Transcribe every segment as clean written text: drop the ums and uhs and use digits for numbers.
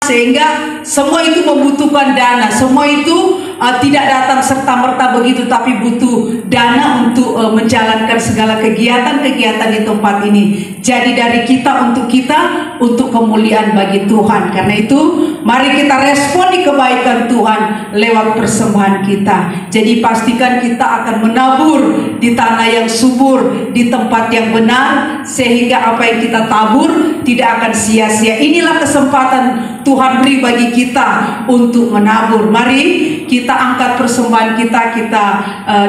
sehingga semua itu membutuhkan dana. Semua itu tidak datang serta-merta begitu, tapi butuh dana untuk menjalankan segala kegiatan-kegiatan di tempat ini. Jadi dari kita, untuk kemuliaan bagi Tuhan. Karena itu mari kita responi kebaikan Tuhan lewat persembahan kita. Jadi pastikan kita akan menabur di tanah yang subur, di tempat yang benar, sehingga apa yang kita tabur tidak akan sia-sia. Inilah kesempatan Tuhan beri bagi kita untuk menabur. Mari kita angkat persembahan kita,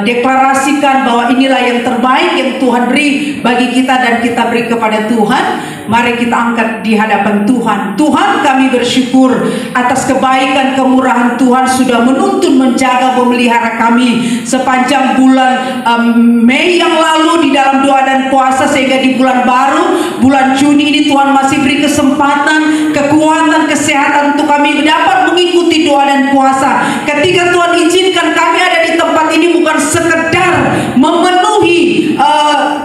deklarasikan bahwa inilah yang terbaik yang Tuhan beri bagi kita dan kita beri kepada Tuhan. Mari kita angkat di hadapan Tuhan. Tuhan, kami bersyukur atas kebaikan kemurahan Tuhan sudah menuntun, menjaga, memelihara kami sepanjang bulan Mei yang lalu di dalam doa dan puasa, sehingga di bulan baru, bulan Juni ini Tuhan masih beri kesempatan, kekuatan, kesehatan untuk kami dapat mengikuti doa dan puasa. Ketika Tuhan izinkan kami ada di tempat ini bukan sekedar memenuhi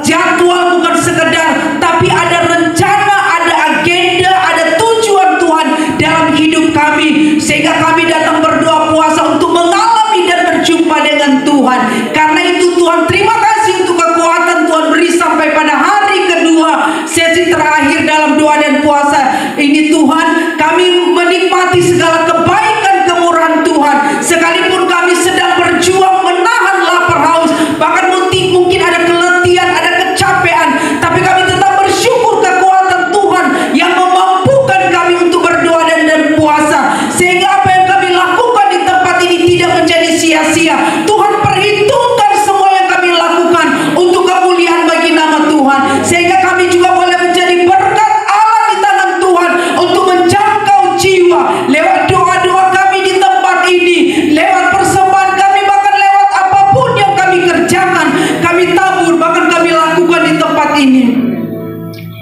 jadwal, bukan sekedar, tapi ada rencana, ada agenda, ada tujuan Tuhan dalam hidup kami, sehingga kami datang berdoa puasa untuk mengalami dan berjumpa dengan Tuhan. Karena itu Tuhan, terima kasih untuk kekuatan Tuhan beri sampai pada hari kedua sesi terakhir dalam doa dan puasa ini. Tuhan, kami menikmati segala kebaikan kemurahan Tuhan, sekalipun kami sedang berjuang menahan lapar haus, bahkan mungkin ada keletihan, ada kecapean, tapi kami tetap bersyukur kekuatan Tuhan yang memampukan kami untuk berdoa dan puasa, sehingga apa yang kami lakukan di tempat ini tidak menjadi sia-sia. Tuhan perhitungkan semua yang kami lakukan untuk kemuliaan bagi nama Tuhan, sehingga kami juga boleh menjadi berkat Allah di tangan Tuhan untuk menjangkau jiwa lewat doa-doa kami di tempat ini, lewat persembahan kami, bahkan lewat apapun yang kami kerjakan, kami tabur, bahkan kami lakukan di tempat ini.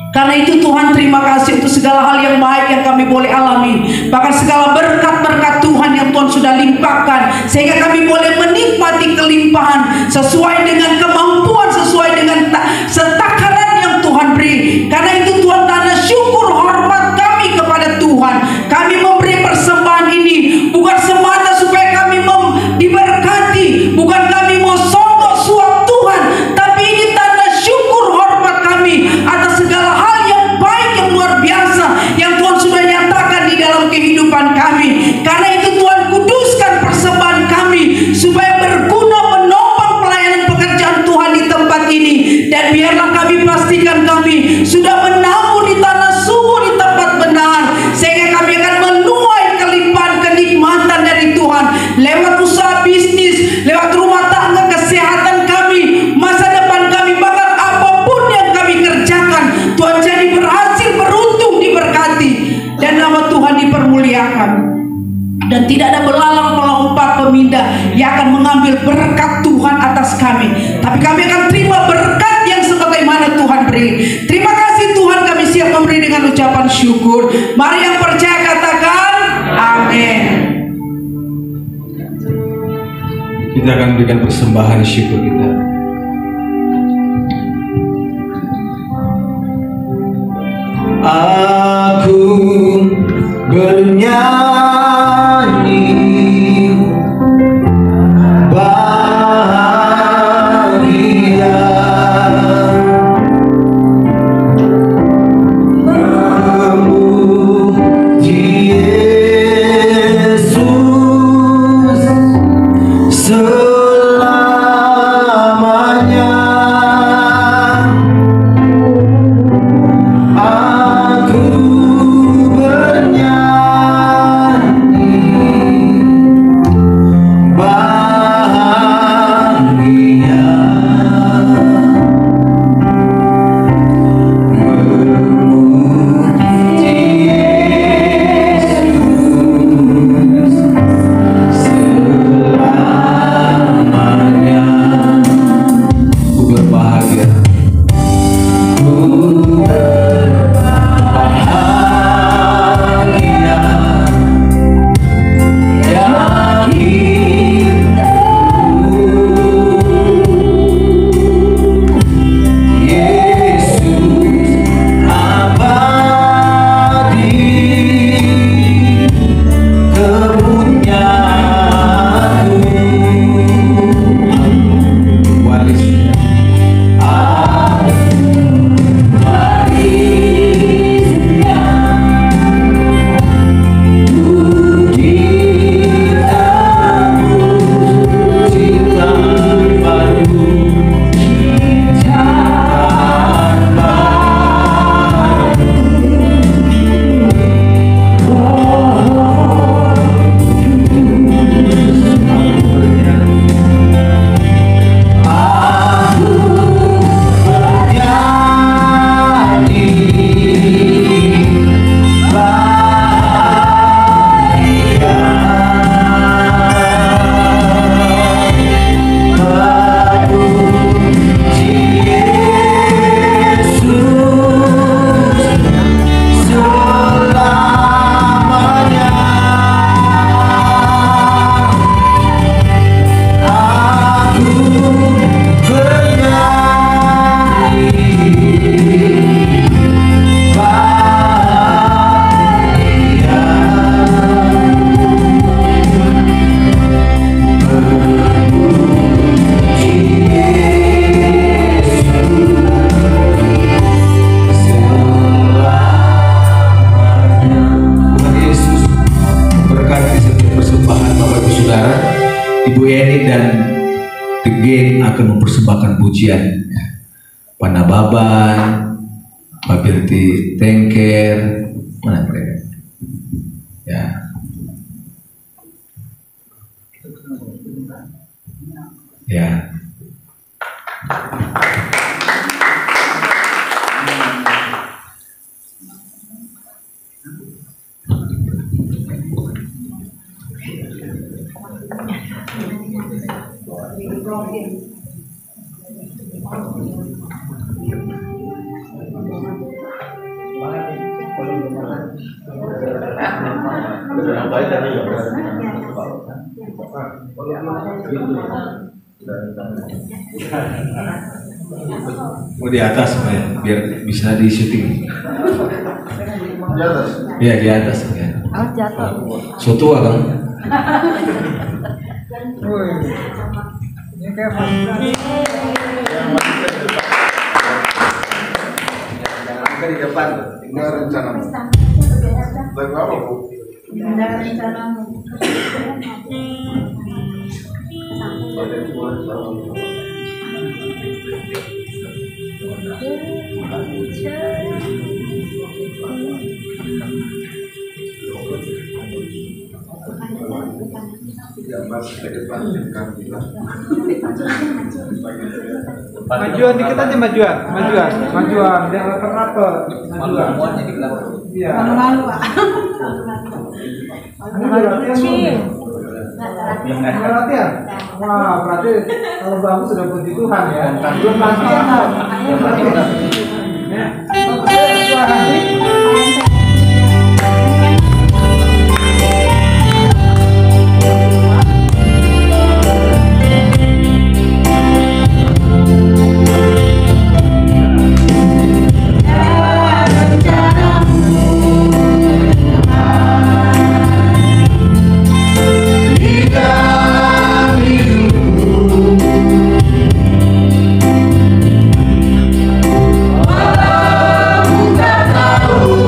Karena itu Tuhan, terima kasih untuk segala hal yang baik yang kami boleh alami, bahkan segala berkat-berkat Tuhan yang Tuhan sudah limpahkan, sehingga kami boleh menikmati kelimpahan sesuai dengan kemampuan, sesuai dengan setakaran yang Tuhan beri. Karena itu Tuhan, tanda syukur hormat kami kepada Tuhan. Kami memberi persembahan ini bukan semata supaya kami diberkati, bukan kami mau sombong suap Tuhan, tapi ini tanda syukur hormat kami atas segala hal yang baik, yang luar biasa yang Tuhan sudah nyatakan di dalam kehidupan kami. Karena itu Tuhan, kuduskan persembahan kami supaya berguna menopang pelayanan pekerjaan Tuhan di tempat ini. Dan biarlah kami pastikan kami sudah menabur di tanah subur, di tempat benar, sehingga kami akan menuai kelimpahan kenikmatan dari Tuhan lewat usaha bisnis, lewat rumah tangga, kesehatan kami, masa depan kami, bahkan apapun yang kami kerjakan, Tuhan jadi berhasil, beruntung, diberkati, dan nama Tuhan dipermuliakan. Dan tidak ada belalang, pelompat, pemindah yang akan mengambil berkat Tuhan atas kami, tapi kami akan terima berkat yang sebagaimana Tuhan beri. Terima kasih Tuhan, kami siap memberi dengan ucapan syukur. Mari yang percaya katakan amin. Kita akan berikan persembahan syukur kita. Aku bernyanyi bahagia, memuji Yesus selamanya. Aku bernyanyi dan The Gate akan mempersembahkan pujian. Panababan, Pak Birti Tengker, mana mereka? Ya. Ya. Oh di atas ya, biar bisa di syuting. Di atas? Iya di atas ya. Oh jatuh. So tua kan? Ini kayak di depan, tinggal rencana. Lagu apa bu? Tinggal rencana. Majuan dikit aja, majuan. Jangan rapet. Majuan. Iya. Malu-malu Pak. Latihan. Wah, berarti kalau bagus sudah puji Tuhan ya. Belum latihan. Walau tak tahu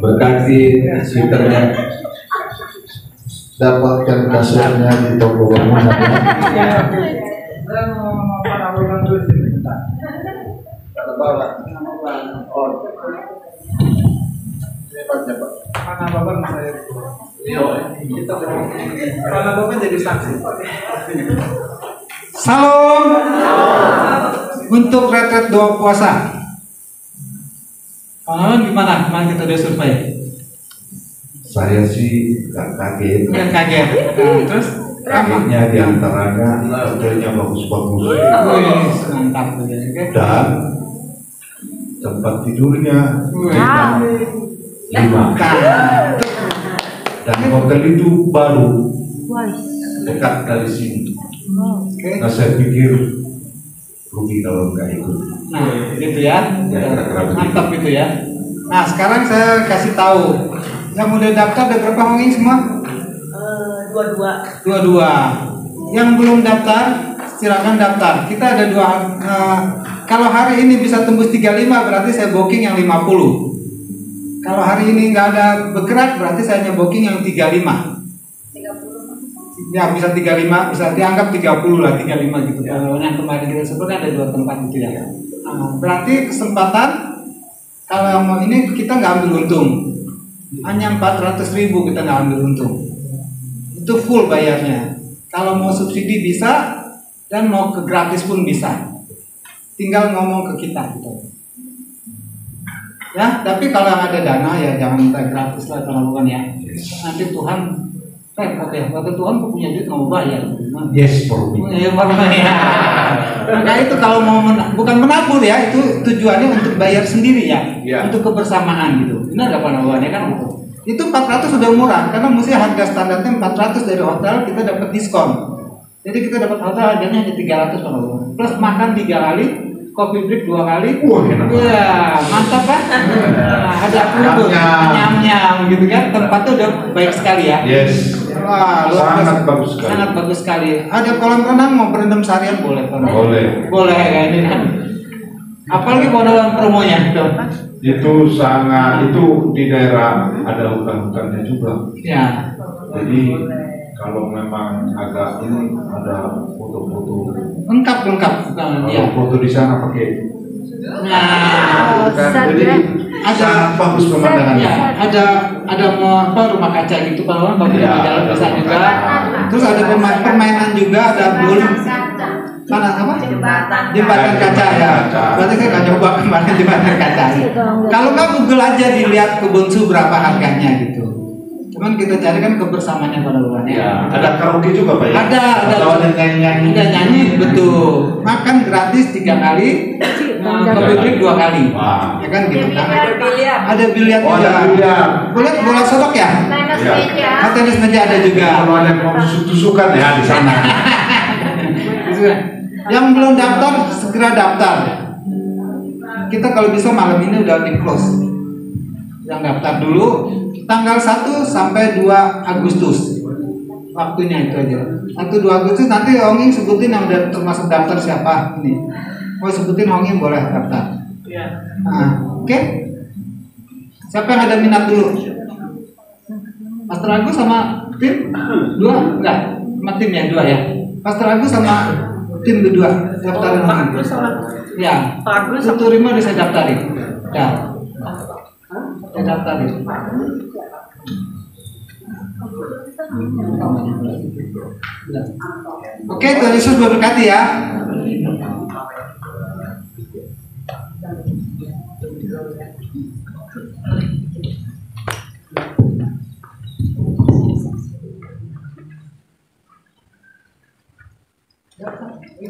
Berkati switernya, dapatkan kasurnya di toko bangunan. Saya mau abang dulu sini. Mana abang saya? Kita mana abang jadi saksi. Salam untuk retret doa puasa. Gimana? Kemarin kita udah survei. Saya sih gak kaget. Nggak kaget. Terus Kagetnya diantaranya hotelnya bagus-bagus wih, mantap tuh ya. Oke. dan tempat tidurnya Wih. bintang 5 dan hotel itu baru dekat dari sini. Oke. Nah saya pikir rugi kalau nggak ikut. Nah, gitu ya. Ya, kira-kira begitu. Mantap gitu ya. Nah, sekarang saya kasih tahu. Yang udah daftar ada berapa ngomongin semua? Dua. Yang belum daftar, silakan daftar. Kita ada dua. Kalau hari ini bisa tembus 35, berarti saya booking yang 50. Kalau hari ini nggak ada bergerak, berarti saya hanya booking yang 35. Ya bisa 35, bisa dianggap 30 lah, 35 gitu. Kalau yang kemarin kita sebut ada dua tempat gitu ya. Berarti kesempatan kalau yang mau ini kita nggak ambil untung, hanya 400.000 kita nggak ambil untung. Itu full bayarnya. Kalau mau subsidi bisa dan mau ke gratis pun bisa. Tinggal ngomong ke kita gitu. Ya, tapi kalau yang ada dana ya jangan minta gratis lah teman-teman ya. Nanti Tuhan repot ya, kata Tuhan punya duit mau bayar. Yes, perlu. Ya, ya. Maka itu kalau mau bukan menabur ya, itu tujuannya untuk bayar sendiri ya, Ya. untuk kebersamaan gitu. Benar nggak Pak kan gitu. Itu 400 sudah murah karena mesti harga standarnya 400 dari hotel kita dapat diskon. Jadi kita dapat hotel harganya hanya 300 Pak plus makan 3 kali, kopi break 2 kali. Wah, enak. Ya, mantap kan? Nah, ada peluput, nyam-nyam gitu kan. Tempatnya udah baik sekali ya. Yes. Wah, luar Sangat biasa. bagus sekali. Sangat bagus sekali. Ada kolam renang mau berendam seharian boleh Pak? Boleh. Kayak ini kan. Apalagi kalau dalam promonya tuh. Itu sangat, itu di daerah ada hutan-hutannya juga. Ya. Jadi kalau memang agak ini ada foto-foto, Lengkap. Ya. foto di sana pakai. Nah, Jadi ada sangat bagus pemandangannya. ya, ada mau apa rumah kaca gitu Pak, bagi Ya, jalan ada bisa rumah juga. kaca. Terus ada permainan juga, ada bowling. Mana apa? Jembatan kaca ya. Berarti saya nggak coba kemarin jembatan kaca. Kalau nggak Google aja dilihat Kebonsu berapa harganya gitu. Cuman kita cari kan kebersamaannya pada bulannya. Ya, ada karaoke juga Pak ya? Ada. Atau ada nyanyi-nyanyi. Ada nyanyi betul. Makan gratis 3 kali, kopi break 2 kali. Wah. Ya kan gitu kan. Ada biliar Oh, juga. ada biliar. Boleh bola sodok ya? Ya. Tenis meja ada juga. Kalau ada yang mau tusuk-tusukan ya di sana. Yang belum daftar segera daftar. Kita kalau bisa malam ini udah di close. Yang daftar dulu tanggal 1 sampai 2 Agustus. Waktunya itu aja. 1-2 Agustus nanti Onging sebutin yang udah termasuk daftar siapa ini. Mau sebutin Onging boleh daftar. Iya. Nah, oke. Siapa yang ada minat dulu? Pastor Agus sama tim? 2? Enggak. Sama tim ya 2 ya. Pastor Agus sama tim berdua daftarin Pak Onging. Agus sama Ya. Pak Agus Itu Rima udah saya daftarin. Ya. Saya daftarin. Oke, Tuhan Yesus berkati ya. Ya,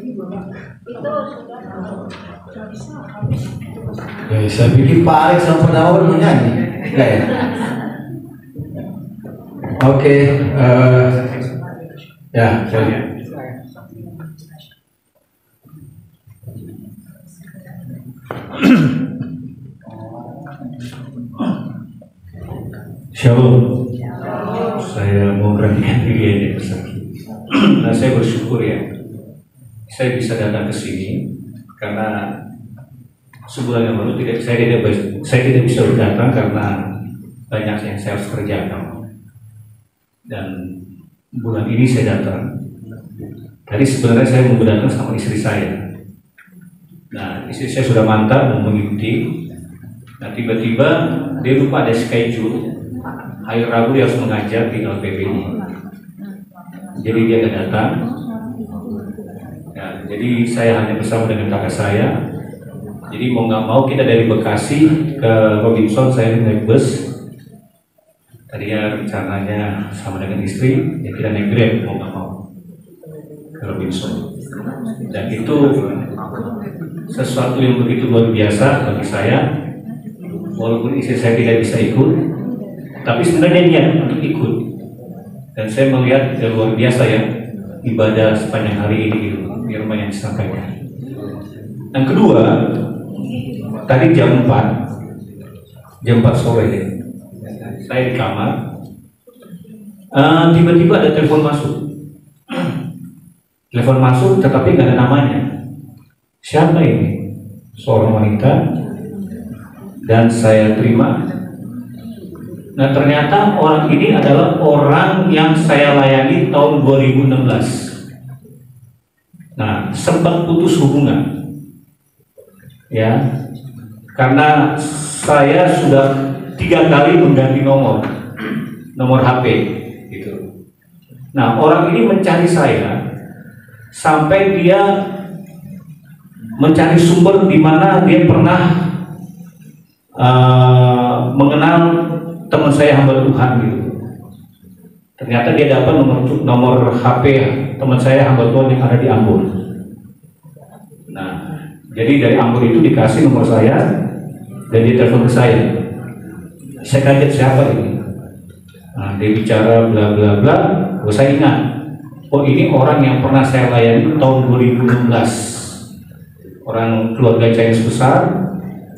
saya pikir Pak Alex sama Pak Nawar mau nyanyi, enggak ya? Oke, ya, saya. Shalom. Saya mau beranikan diri aja bersama. Nah, saya bersyukur ya, saya bisa datang ke sini karena sebulan yang lalu saya tidak bisa datang karena banyak yang saya harus kerjakan. Dan bulan ini saya datang. Tadi sebenarnya saya mau datang sama istri saya. Nah, istri saya sudah mantap mau mengikuti. Nah, tiba-tiba dia lupa ada schedule. Hari Rabu dia harus mengajar di LPB ini. Jadi dia nggak datang. Ya, jadi saya hanya bersama dengan kakak saya. Jadi mau nggak mau kita dari Bekasi ke Robinson, saya naik bus. Tadinya rencananya sama dengan istri, ya kita naik Grab mau nggak mau ke Robinson. Dan itu sesuatu yang begitu luar biasa bagi saya. Walaupun istri saya tidak bisa ikut, tapi sebenarnya niat untuk ikut. Dan saya melihat yang luar biasa ya ibadah sepanjang hari ini gitu, firman yang disampaikan. Yang kedua, tadi jam 4 sore ya, saya di kamar, tiba-tiba ada telepon masuk, tetapi nggak ada namanya. Siapa ini? Seorang wanita. Dan saya terima. Nah, ternyata orang ini adalah orang yang saya layani tahun 2016. Nah, sempat putus hubungan, ya, karena saya sudah 3 kali mengganti nomor HP, gitu. Nah, orang ini mencari saya sampai dia mencari sumber di mana dia pernah mengenal teman saya hamba Tuhan gitu. Ternyata dia dapat nomor HP teman saya hamba Tuhan yang ada di Ambon. Nah, jadi dari Ambon itu dikasih nomor saya dan dia telepon ke saya. Saya kaget, siapa ini? Nah, dia bicara bla bla bla. Saya ingat, oh ini orang yang pernah saya layani tahun 2016. Orang keluarga Chinese besar.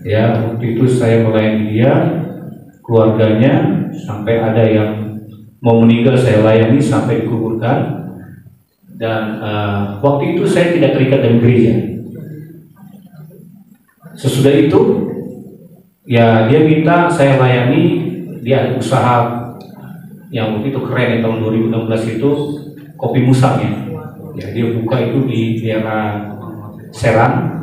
Ya, waktu itu saya melayani dia, keluarganya, sampai ada yang mau meninggal saya layani sampai dikuburkan. Dan waktu itu saya tidak terikat dengan gereja. Sesudah itu, ya dia minta saya layani, dia ada usaha yang waktu itu keren ya, tahun 2016 itu kopi musang ya. Ya, dia buka itu di daerah Serang.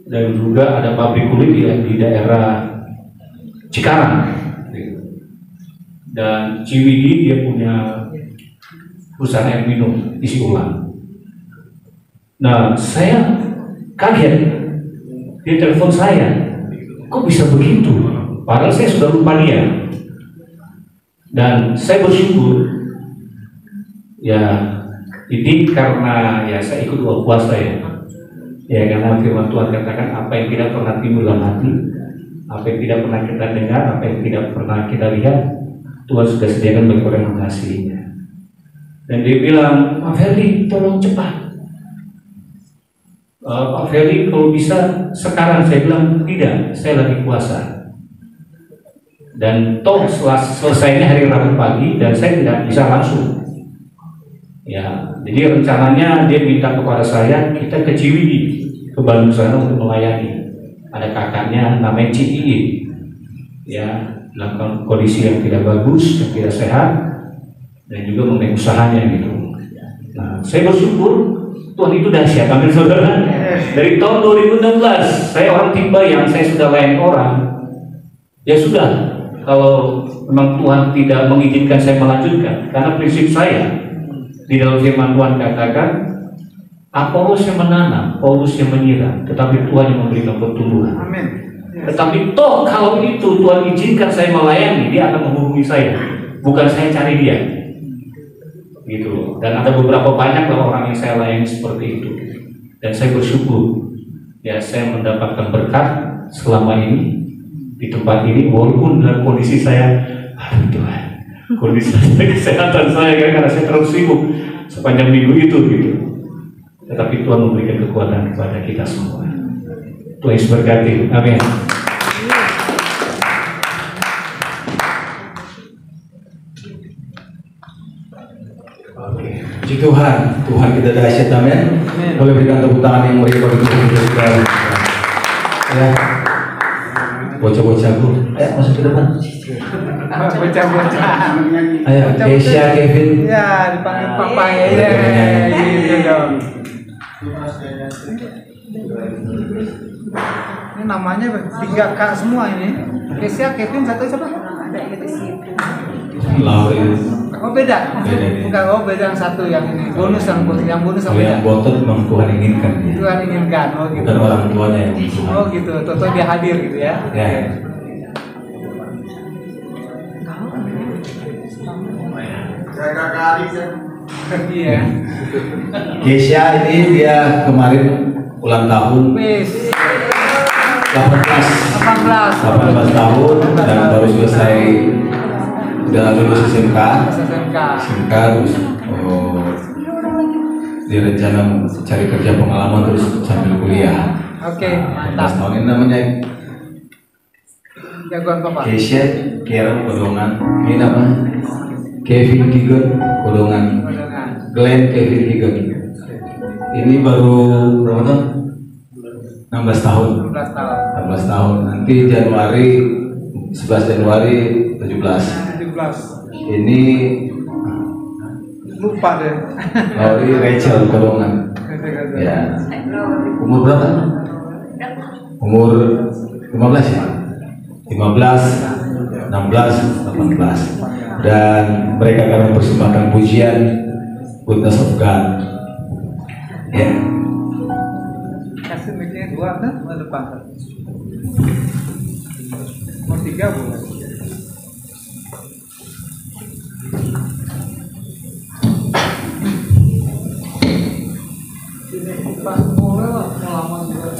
Dan juga ada pabrik kulit ya di daerah Cikarang. Dan Ciwidey dia punya perusahaan air minum isi ulang. Nah, saya kaget, dia telepon saya, kok bisa begitu? Padahal saya sudah lupa dia. Dan saya bersyukur, ya ini karena ya saya ikut puasa ya. Ya, karena firman Tuhan katakan apa yang tidak pernah timbul dalam hati, apa yang tidak pernah kita dengar, apa yang tidak pernah kita lihat, Tuhan sudah sediakan bagi orang yang mengasihinya. Dan dia bilang, Pak Ferdi, tolong cepat. Pak Ferdi, kalau bisa sekarang. Saya bilang, tidak, saya lagi puasa. Dan toh selesainya hari Rabu pagi, dan saya tidak bisa langsung. Ya, jadi rencananya dia minta kepada saya, kita ke Ciwidey, ke Bandung sana untuk melayani. Ada kakaknya namanya Cii, ya, dalam kondisi yang tidak bagus, yang tidak sehat, dan juga mengenai usahanya gitu. Nah, saya bersyukur Tuhan itu dahsyat, amin saudara. Dari tahun 2016 saya orang tiba yang saya sudah layani orang, ya sudah. Kalau memang Tuhan tidak mengizinkan saya melanjutkan, karena prinsip saya di dalam firman Tuhan katakan, Apolos yang menanam, Paulus yang menyiram, tetapi Tuhan yang memberikan pertumbuhan. Amin. Tetapi toh kalau itu Tuhan izinkan saya melayani, dia akan menghubungi saya, bukan saya cari dia. gitu loh. Dan ada beberapa banyak lah orang yang saya layani seperti itu, dan saya bersyukur ya saya mendapatkan berkat selama ini di tempat ini, walaupun dalam kondisi saya, aduh Tuhan, kondisi kesehatan saya karena saya terlalu sibuk sepanjang minggu itu gitu. Tetapi Tuhan memberikan kekuatan kepada kita semua. Tuhan Yesus berkati. Amin. Puji Tuhan, Tuhan kita dahsyat, amin. Boleh berikan tepuk tangan yang meriah bagi Tuhan. Ya, bocah-bocahku, ayo masuk ke depan. Bocah-bocah. Ayo, Keisha, Kevin. Ya, dipanggil papa ya. Gitu dong. Ini namanya 3K semua ini. Kesia, Kevin, satu siapa? Laurin. Oh beda? Bukan, oh beda yang satu yang ini. Bonus yang bonus yang Kalau yang beda. botot memang Tuhan inginkan ya. Tuhan inginkan, oh gitu. Bukan orang tuanya yang Tuhan. Oh gitu, Toto dia hadir gitu ya. Ya. Iya. Keisha ini dia kemarin ulang tahun Wis 18 tahun dan baru selesai, udah lulus SMK. SMK. Terus dia rencana cari kerja pengalaman terus sambil kuliah. Oke, 18 mantap. tahun ini namanya Jagoan Papa. Keisha Karen Kodongan, ini namanya Kevin Kigen Kodongan, Glenn Kevin Kigen. Ini baru berapa tahun? 16 tahun. 16 tahun. 16 tahun. Nanti Januari 11 Januari 17. 17. Ini Lupa deh. Lauri Rachel Kodongan. Ya. Umur berapa? Umur 15 ya? 15, 16, 18. Dan mereka akan mempersembahkan pujian Goodness of God. Ya. Kasih mic-nya 2 kan? Ke depan. Mau 3 boleh. Ini pas mulai lah, pengalaman juga.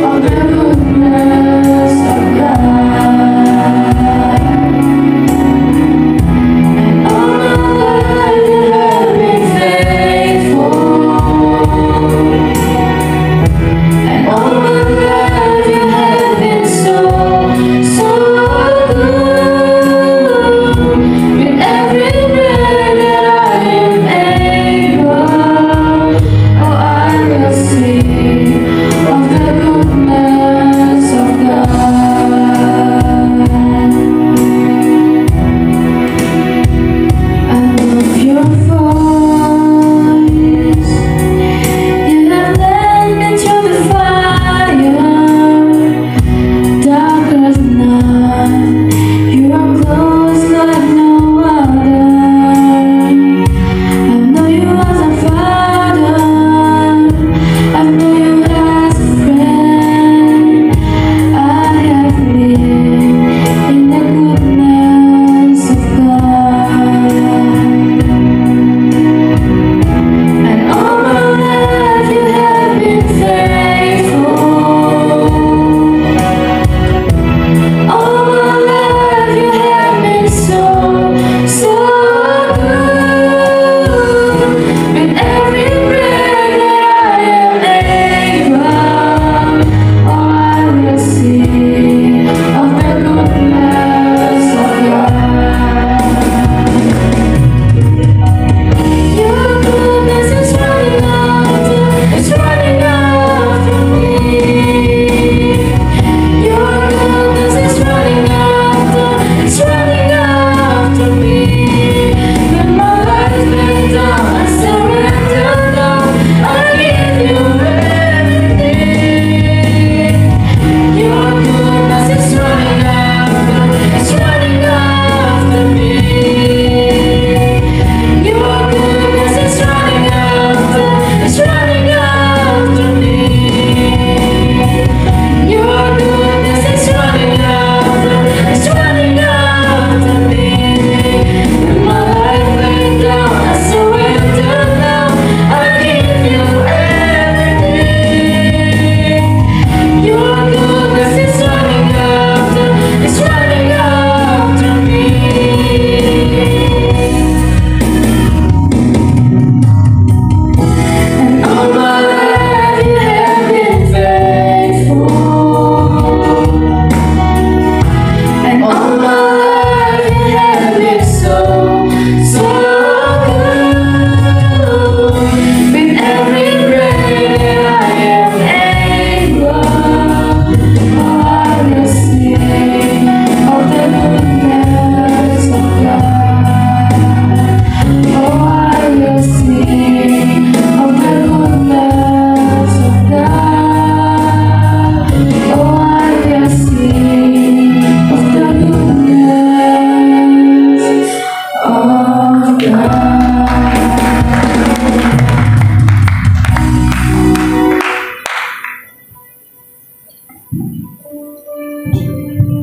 All the goodness of God.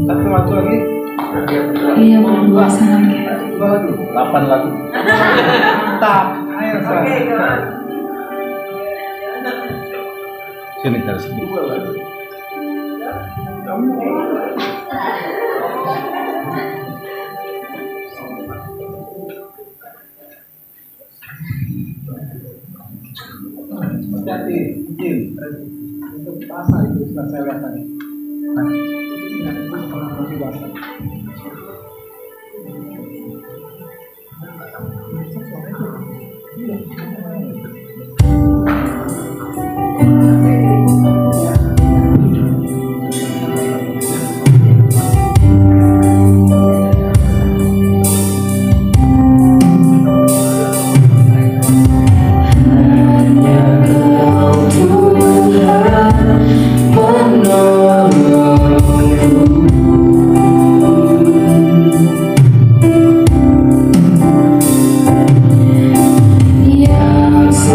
Satu lagi. Iya, berdua sama. 8 lagu. Mantap. Ayo, Sini dari sini. Jadi, izin untuk bahasa itu sudah saya lihat tadi. Bahasa. Yang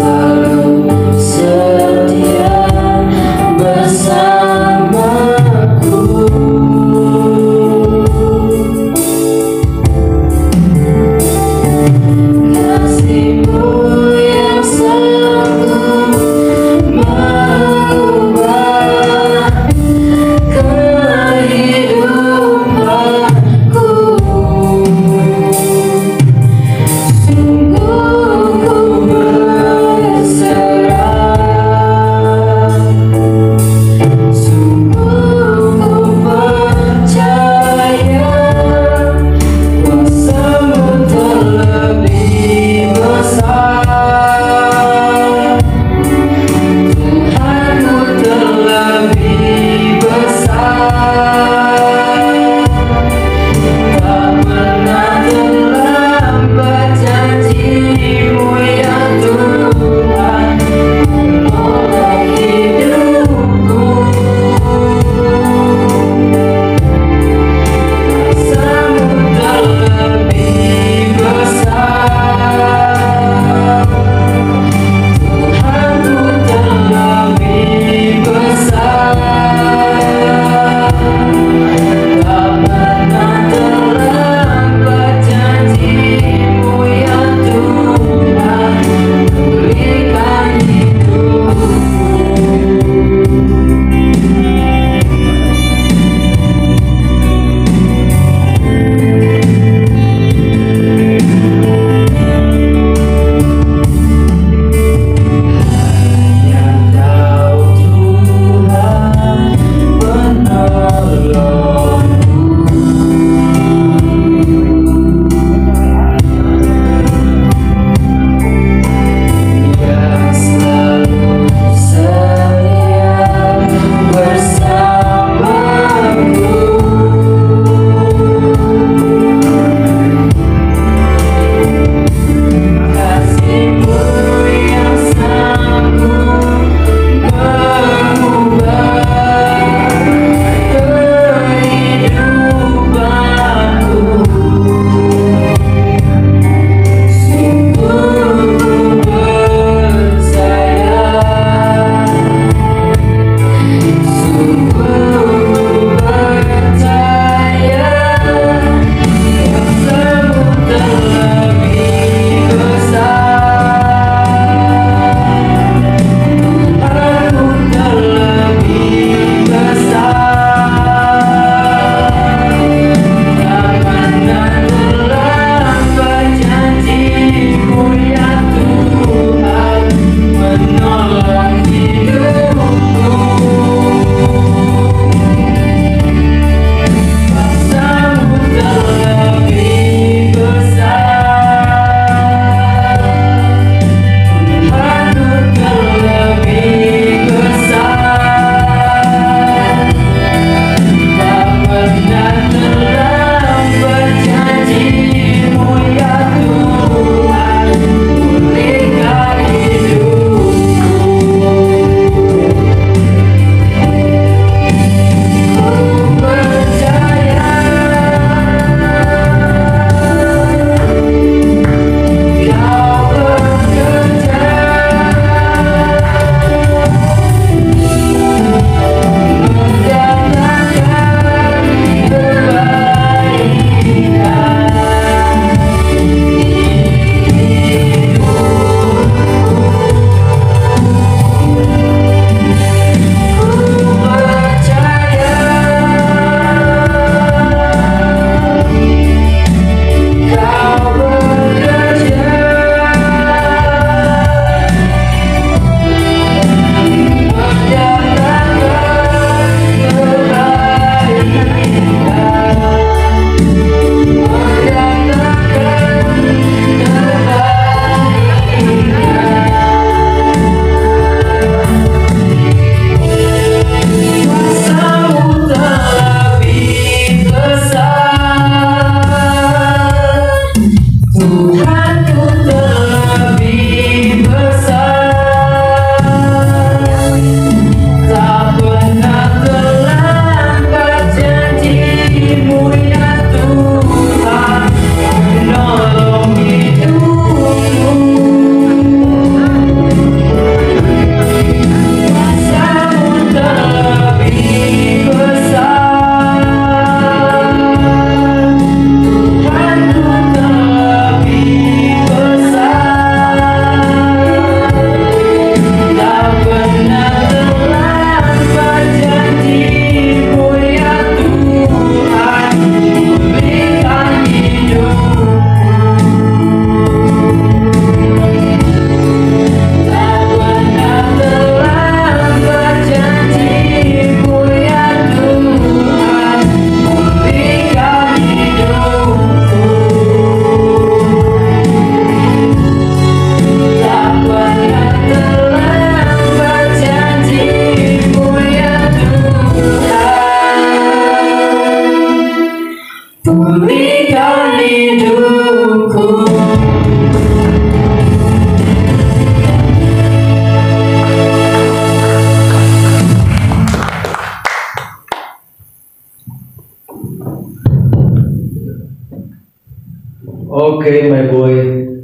Oke, my boy.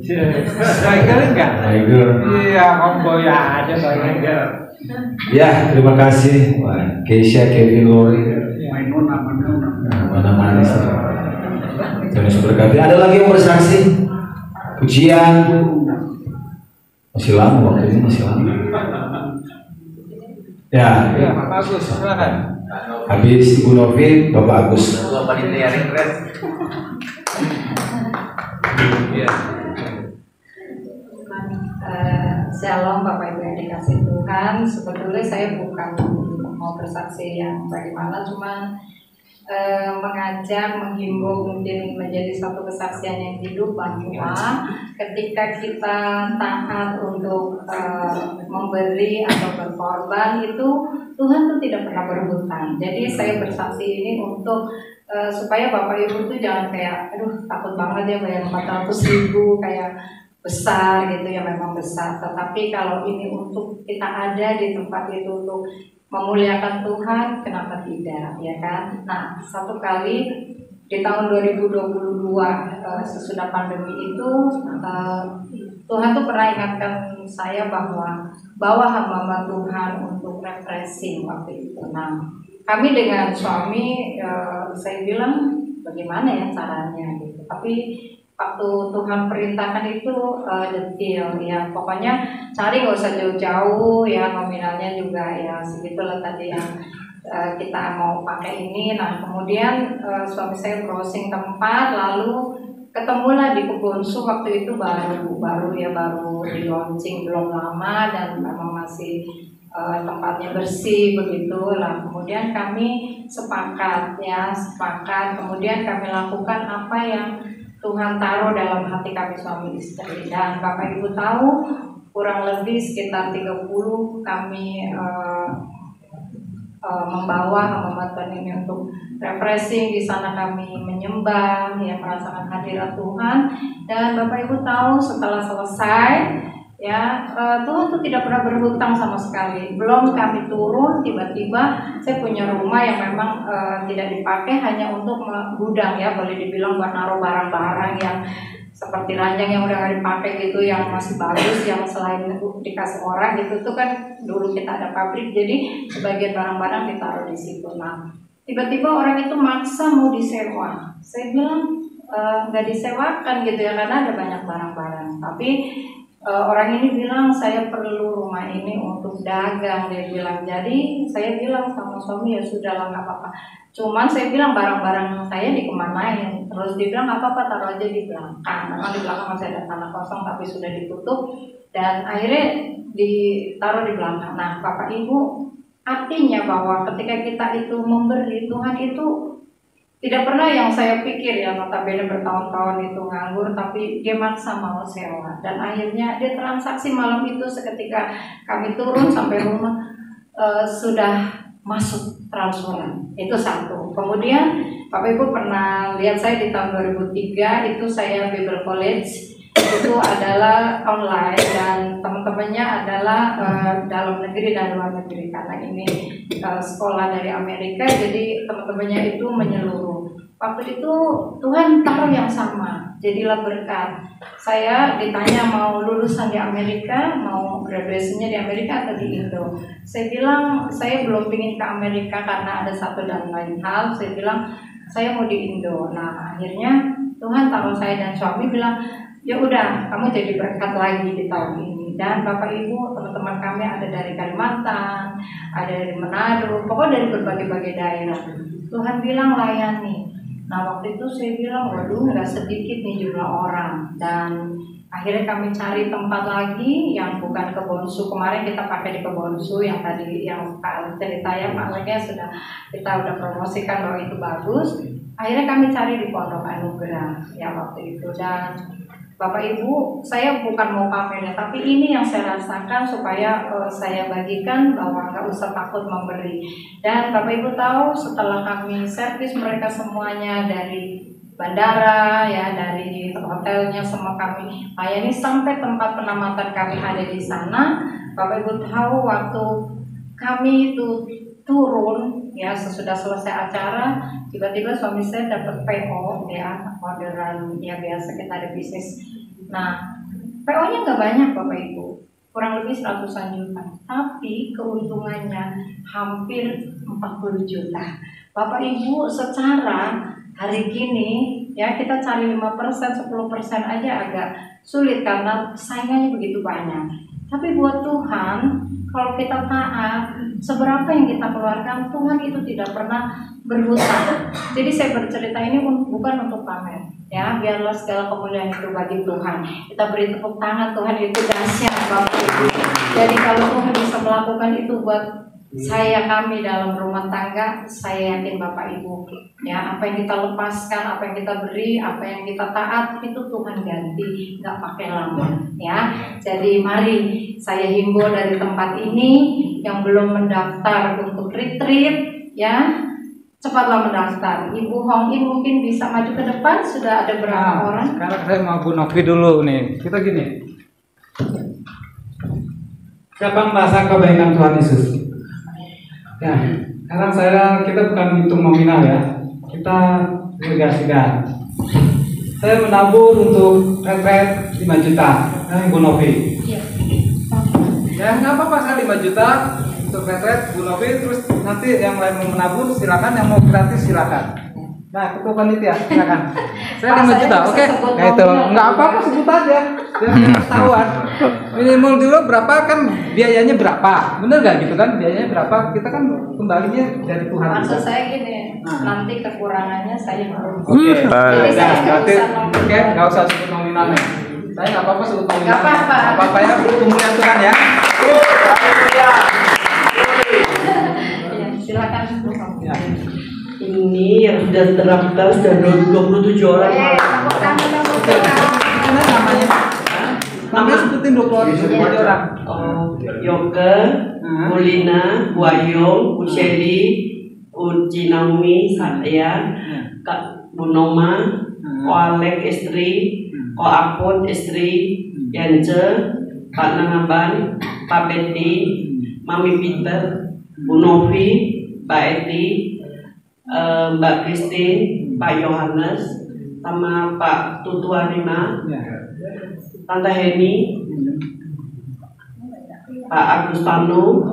Tiger enggak? Tiger. Iya, homeboy aja Tiger. Ya, terima kasih. Wah, Keisha, Kevin, Lori. Mana manis. Tuhan Yesus berkati. Ada lagi yang bersaksi? Pujian. Masih lama, waktu ini masih lama. Ya, Pak Agus, silakan. habis Ibu Novi, Bapak Agus. Shalom Bapak Ibu yang dikasih Tuhan. Sebetulnya saya bukan mau bersaksi yang bagaimana, cuma mengajak, menghimbau, mungkin menjadi satu kesaksian yang hidup bahwa ketika kita taat untuk memberi atau berkorban itu Tuhan tuh tidak pernah berhutang. Jadi saya bersaksi ini untuk supaya Bapak Ibu tuh jangan kayak aduh takut banget ya bayar 400.000 kayak besar gitu ya, memang besar, tetapi kalau ini untuk kita ada di tempat itu untuk memuliakan Tuhan, kenapa tidak, ya kan? Nah, satu kali di tahun 2022 sesudah pandemi itu Tuhan tuh pernah ingatkan saya bahwa bawa hamba-hamba Tuhan untuk refreshing waktu itu. Nah, kami dengan suami saya bilang bagaimana ya caranya gitu, tapi waktu Tuhan perintahkan itu detail ya, pokoknya cari nggak usah jauh-jauh ya, nominalnya juga ya segitulah tadi yang kita mau pakai ini. Nah kemudian suami saya browsing tempat, lalu ketemulah di Kebonsu, waktu itu baru di launching belum lama dan memang masih tempatnya bersih begitu lah. Kemudian kami sepakat, kemudian kami lakukan apa yang Tuhan taruh dalam hati kami suami istri. Dan Bapak Ibu tahu kurang lebih sekitar 30 kami membawa hamba Tuhan ini untuk refreshing. Di sana kami menyembah, ya, merasakan hadirat Tuhan. Dan Bapak Ibu tahu setelah selesai ya, Tuhan tuh tidak pernah berhutang sama sekali. Belum kami turun, tiba-tiba saya punya rumah yang memang tidak dipakai, hanya untuk gudang ya, boleh dibilang buat naruh barang-barang yang seperti ranjang yang udah gak dipakai gitu, yang masih bagus, yang selain dikasih orang gitu tuh kan dulu kita ada pabrik, jadi sebagian barang-barang ditaruh di situ. Nah tiba-tiba orang itu maksa mau disewa. Saya bilang nggak disewakan gitu ya, karena ada banyak barang-barang. Tapi orang ini bilang saya perlu rumah ini untuk dagang, dia bilang. Jadi saya bilang sama suami ya sudahlah nggak apa-apa. Cuman saya bilang barang-barang saya dikemanain. Terus dia bilang nggak apa-apa, taruh aja di belakang. Memang di belakang masih ada tanah kosong tapi sudah ditutup, dan akhirnya ditaruh di belakang. Nah Bapak Ibu, artinya bahwa ketika kita itu memberi, Tuhan itu tidak pernah yang saya pikir ya, notabene bertahun-tahun itu nganggur, tapi dia maksa mau sewa. Dan akhirnya dia transaksi malam itu seketika kami turun sampai rumah sudah masuk transferan. Itu satu. Kemudian Bapak Ibu pernah lihat saya di tahun 2003 itu saya Bible College, itu adalah online dan teman-temannya adalah dalam negeri dan luar negeri, karena ini sekolah dari Amerika, jadi teman-temannya itu menyeluruh. Waktu itu Tuhan taruh yang sama, jadilah berkat. Saya ditanya mau lulusan di Amerika, mau graduasinya di Amerika atau di Indo. Saya bilang saya belum ingin ke Amerika karena ada satu dan lain hal. Saya bilang saya mau di Indo. Nah akhirnya Tuhan taruh saya dan suami bilang, ya udah kamu jadi berkat lagi di tahun ini. Dan Bapak Ibu, teman-teman kami ada dari Kalimantan, ada dari Manado, pokoknya dari berbagai-bagai daerah. Tuhan bilang layani. Nah waktu itu saya bilang waduh nggak sedikit nih jumlah orang. Dan akhirnya kami cari tempat lagi yang bukan Kebonsu. Kemarin kita pakai di Kebonsu yang tadi yang Pak cerita ya, makanya sudah kita udah promosikan bahwa itu bagus. Akhirnya kami cari di Pondok Anugerah ya waktu itu. Dan Bapak Ibu, saya bukan mau pamernya, tapi ini yang saya rasakan supaya saya bagikan bahwa nggak usah takut memberi. Dan Bapak Ibu tahu setelah kami servis mereka semuanya dari bandara ya, dari hotelnya semua kami layani sampai tempat penamatan kami ada di sana. Bapak Ibu tahu waktu kami itu turun ya sesudah selesai acara, tiba-tiba suami saya dapat PO ya, orderan ya biasa kita ada bisnis. Nah, PO-nya nggak banyak Bapak Ibu, kurang lebih 100-an juta, tapi keuntungannya hampir 40 juta. Bapak Ibu, secara hari gini ya kita cari 5%, 10% aja agak sulit karena saingannya begitu banyak. Tapi buat Tuhan, kalau kita taat, seberapa yang kita keluarkan, Tuhan itu tidak pernah berhutang. Jadi saya bercerita ini bukan untuk pamer, ya. Biarlah segala kemuliaan itu bagi Tuhan. Kita beri tepuk tangan, Tuhan itu dahsyat, Bapak Ibu. Jadi kalau Tuhan bisa melakukan itu buat saya, kami dalam rumah tangga, saya yakin Bapak Ibu, ya, apa yang kita lepaskan, apa yang kita beri, apa yang kita taat, itu Tuhan ganti, nggak pakai lama, ya. Jadi mari saya himbau dari tempat ini yang belum mendaftar untuk retreat, ya, cepatlah mendaftar. Ibu Hong In mungkin bisa maju ke depan, sudah ada berapa orang? Sekarang saya mau Bu Novi dulu nih. Kita gini. Siapa merasa kebaikan Tuhan Yesus? Ya, karena kita bukan hitung nominal ya, kita negasikan. Saya menabur untuk retret 5 juta, Bu Novi. Ya nggak apa-apa, saya 5 juta untuk retret Bu Novi, terus nanti yang lain mau menabur silakan, yang mau gratis silakan. Nah, ketua panitia silakan. Saya 5 juta, oke? Nah itu nggak apa-apa, sebut aja, biar ketahuan. Minimal dulu berapa kan, biayanya berapa, bener nggak gitu kan? Biayanya berapa? Kita kan kembalinya dari Tuhan. Maksud saya gini, nanti kekurangannya saya belum. Oke, berarti oke, nggak usah sebut nominalnya. Saya nggak apa-apa sebut nominal. Nggak apa-apa. Nggak apa-apa ya, kemuliaan Tuhan ya. Ya, silakan. Ya. Ini yang sudah terdaftar sudah 27 orang. Tepuk tangan, tepuk tangan. Mana namanya? Namanya sebutin 27 orang. Yoke, Mulina, Wayong, Useli, Uci Naomi, saya, Kak Bunoma, Ko Alek istri, Ko Apot istri, Yance, Pak Nangaban, Pak Betty, Mami Peter, Bu Novi, Pak Eti, Mbak Christine, Pak Yohanes, sama Pak Tutu Arima, Tante Heni, Pak Agustano,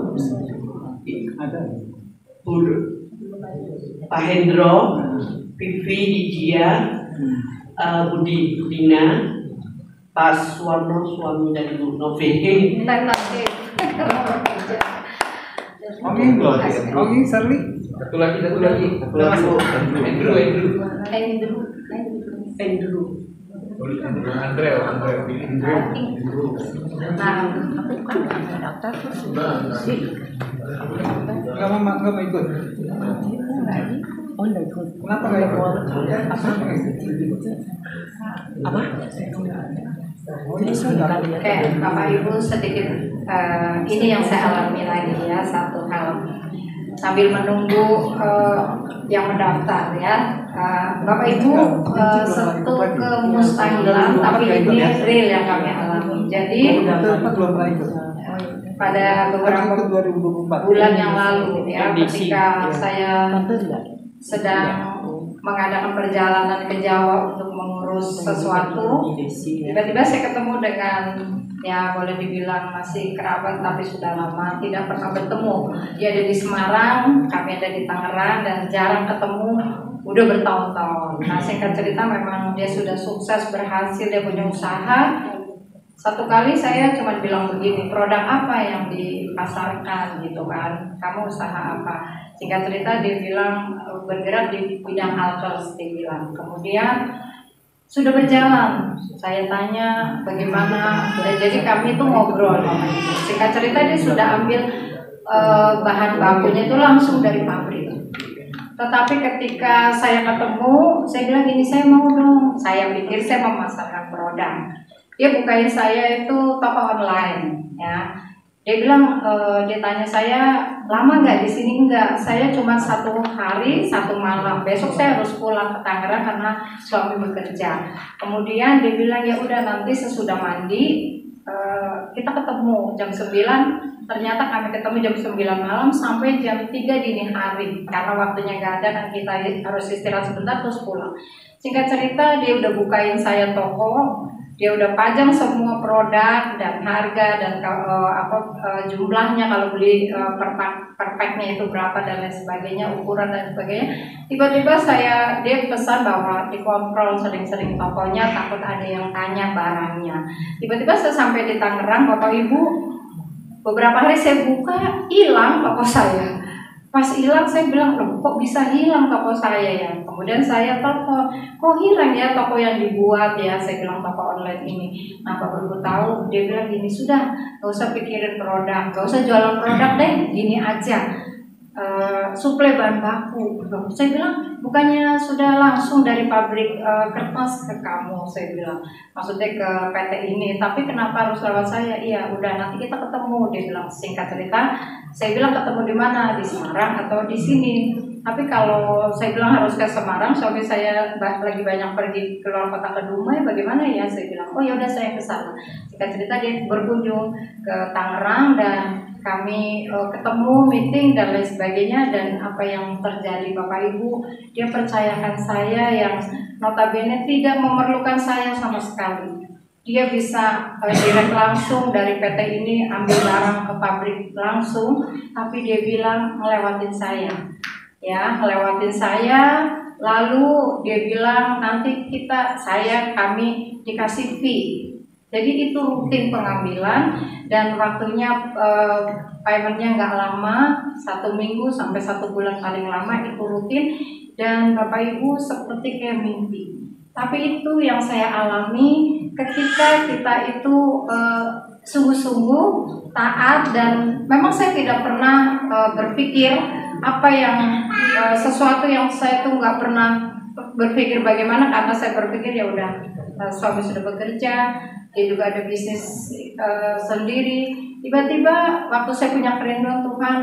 Pak Hendro, Pivi Dijia, Budi Dina, Pak Suwarno, suami dari Bu Novi. Oke, Sarli. Satu lagi. Andrew. Andre. Nggak mau ikut. Kenapa nggak ikut? Apa? Oke, Bapak Ibu sedikit ini yang saya alami lagi ya, satu hal sambil menunggu yang mendaftar ya. Bapak Ibu satu kemustahilan, tapi ini real yang kami alami. Jadi pada beberapa bulan yang lalu ya, ketika saya sedang mengadakan perjalanan ke Jawa untuk mengurus sesuatu, tiba-tiba saya ketemu dengan, ya boleh dibilang masih kerabat tapi sudah lama tidak pernah bertemu. Dia ada di Semarang, kami ada di Tangerang, dan jarang ketemu udah bertahun-tahun. Nah, singkat cerita memang dia sudah sukses, berhasil, dia punya usaha. Satu kali saya cuma bilang begini, produk apa yang dipasarkan gitu kan, kamu usaha apa? Singkat cerita dia bilang bergerak di bidang alkes, dia bilang. Kemudian sudah berjalan, saya tanya bagaimana, jadi kami itu ngobrol. Singkat cerita dia sudah ambil bahan bakunya itu langsung dari pabrik. Tetapi ketika saya ketemu, saya bilang gini, saya mau dong, saya pikir saya memasarkan produk. Dia bukain saya itu toko online, ya. Dia bilang, dia tanya saya, lama nggak di sini? Enggak, saya cuma 1 hari 1 malam. Besok saya harus pulang ke Tangerang karena suami bekerja. Kemudian dia bilang, ya udah nanti sesudah mandi kita ketemu jam 9 ternyata kami ketemu jam 9 malam sampai jam 3 dini hari. Karena waktunya nggak ada kan kita harus istirahat sebentar terus pulang. Singkat cerita dia udah bukain saya toko, dia udah pajang semua produk dan harga dan jumlahnya kalau beli per packnya itu berapa dan lain sebagainya, ukuran dan sebagainya. Tiba-tiba dia pesan bahwa dikontrol sering-sering tokonya, takut ada yang tanya barangnya. Tiba-tiba saya sampai di Tangerang, Bapak Ibu, beberapa hari saya buka, hilang toko saya. Pas hilang saya bilang, loh kok bisa hilang toko saya ya? Kemudian saya telepon, kok hilang ya toko yang dibuat ya? Saya bilang toko online ini. Nah Bapak Ibu tahu, dia bilang gini, sudah gak usah pikirin produk, gak usah jualan produk deh, gini aja, suplai bahan baku. Saya bilang, bukannya sudah langsung dari pabrik kertas ke kamu? Saya bilang, maksudnya ke PT ini, tapi kenapa harus lewat saya? Iya udah nanti kita ketemu. Dia bilang, singkat cerita, saya bilang ketemu di mana? Di Semarang atau di sini? Tapi kalau saya bilang harus ke Semarang, suami saya lagi banyak pergi keluar kota ke Dumai, bagaimana ya? Saya bilang, oh ya udah saya ke sana. Singkat cerita dia berkunjung ke Tangerang dan kami ketemu, meeting dan lain sebagainya. Dan apa yang terjadi Bapak Ibu, dia percayakan saya yang notabene tidak memerlukan saya sama sekali. Dia bisa direct langsung dari PT ini ambil barang ke pabrik langsung, tapi dia bilang ngelewatin saya, ya ngelewatin saya. Lalu dia bilang nanti kami dikasih fee. Jadi itu rutin pengambilan dan waktunya paymentnya nggak lama, 1 minggu sampai 1 bulan paling lama itu rutin. Dan Bapak Ibu seperti kayak mimpi. Tapi itu yang saya alami ketika kita itu sungguh-sungguh taat, dan memang saya tidak pernah berpikir apa yang sesuatu yang saya tuh nggak pernah berpikir bagaimana, karena saya berpikir ya udah suami sudah bekerja, dia juga ada bisnis sendiri. Tiba-tiba waktu saya punya kerinduan, Tuhan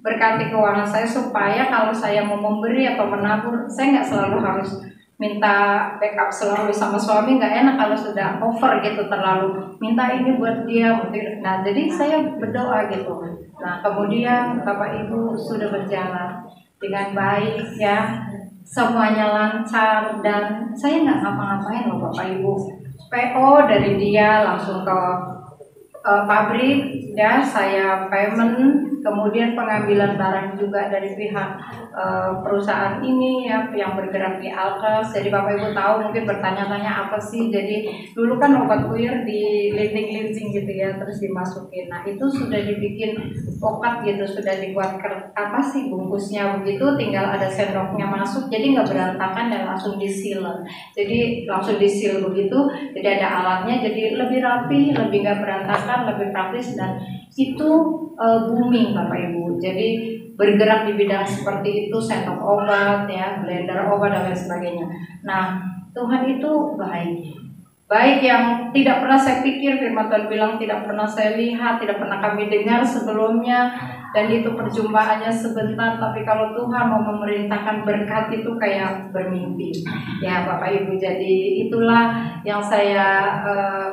berkati keuangan saya supaya kalau saya mau memberi atau menabur, saya nggak selalu harus minta backup selalu sama suami. Nggak enak kalau sudah over gitu, terlalu minta ini buat dia. Nah jadi saya berdoa gitu. Nah kemudian Bapak Ibu sudah berjalan dengan baik ya, semuanya lancar dan saya nggak ngapa-ngapain loh Bapak Ibu. PO dari dia langsung ke pabrik ya, saya payment, kemudian pengambilan barang juga dari pihak perusahaan ini ya yang bergerak di Alkes. Jadi Bapak Ibu tahu mungkin bertanya-tanya apa sih, jadi dulu kan obat puyir di linting-linting gitu ya, terus dimasukin. Nah itu sudah dibikin obat gitu, sudah dibuat apa sih bungkusnya begitu, tinggal ada sendoknya masuk, jadi nggak berantakan dan langsung disil. Jadi langsung disil begitu, jadi ada alatnya, jadi lebih rapi, lebih nggak berantakan, lebih praktis, dan itu booming Bapak Ibu. Jadi bergerak di bidang seperti itu, sendok obat ya, blender obat dan lain sebagainya. Nah Tuhan itu baik yang tidak pernah saya pikir. Firman Tuhan bilang tidak pernah saya lihat, tidak pernah kami dengar sebelumnya, dan itu perjumpaannya sebentar, tapi kalau Tuhan mau memerintahkan berkat itu kayak bermimpi ya Bapak Ibu. Jadi itulah yang saya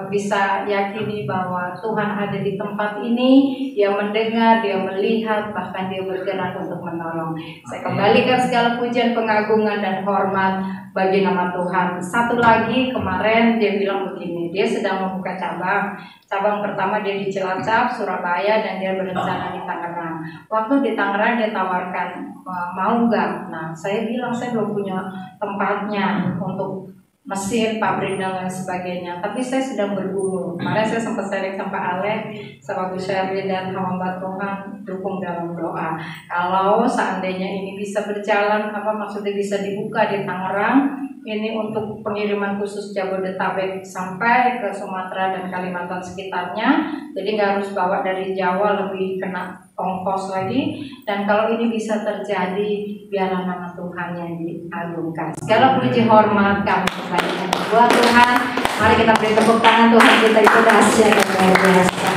bisa yakini bahwa Tuhan ada di tempat ini, Dia mendengar, Dia melihat, bahkan Dia bergerak untuk menolong. Saya kembalikan segala pujian, pengagungan dan hormat bagi nama Tuhan. Satu lagi, kemarin dia bilang begini, dia sedang membuka cabang pertama dia di Cilacap, Surabaya, dan dia berencana di Tangerang. Waktu di Tangerang dia tawarkan mau nggak? Nah saya bilang saya belum punya tempatnya untuk mesin, pabrik dan lain sebagainya, tapi saya sedang bergumul. Kemarin saya sempat sharing sama Alek, sama Bu Sherly dan hamba Tuhan, dukung dalam doa. Kalau seandainya ini bisa berjalan, maksudnya bisa dibuka di Tangerang, ini untuk pengiriman khusus Jabodetabek sampai ke Sumatera dan Kalimantan sekitarnya. Jadi nggak harus bawa dari Jawa, lebih kena ongkos lagi. Dan kalau ini bisa terjadi, biarlah nama Tuhan yang diagungkan. Segala puji hormat kami kembalikan buat Tuhan. Mari kita beri tepuk tangan, Tuhan kita itu dahsyat dan luar biasa.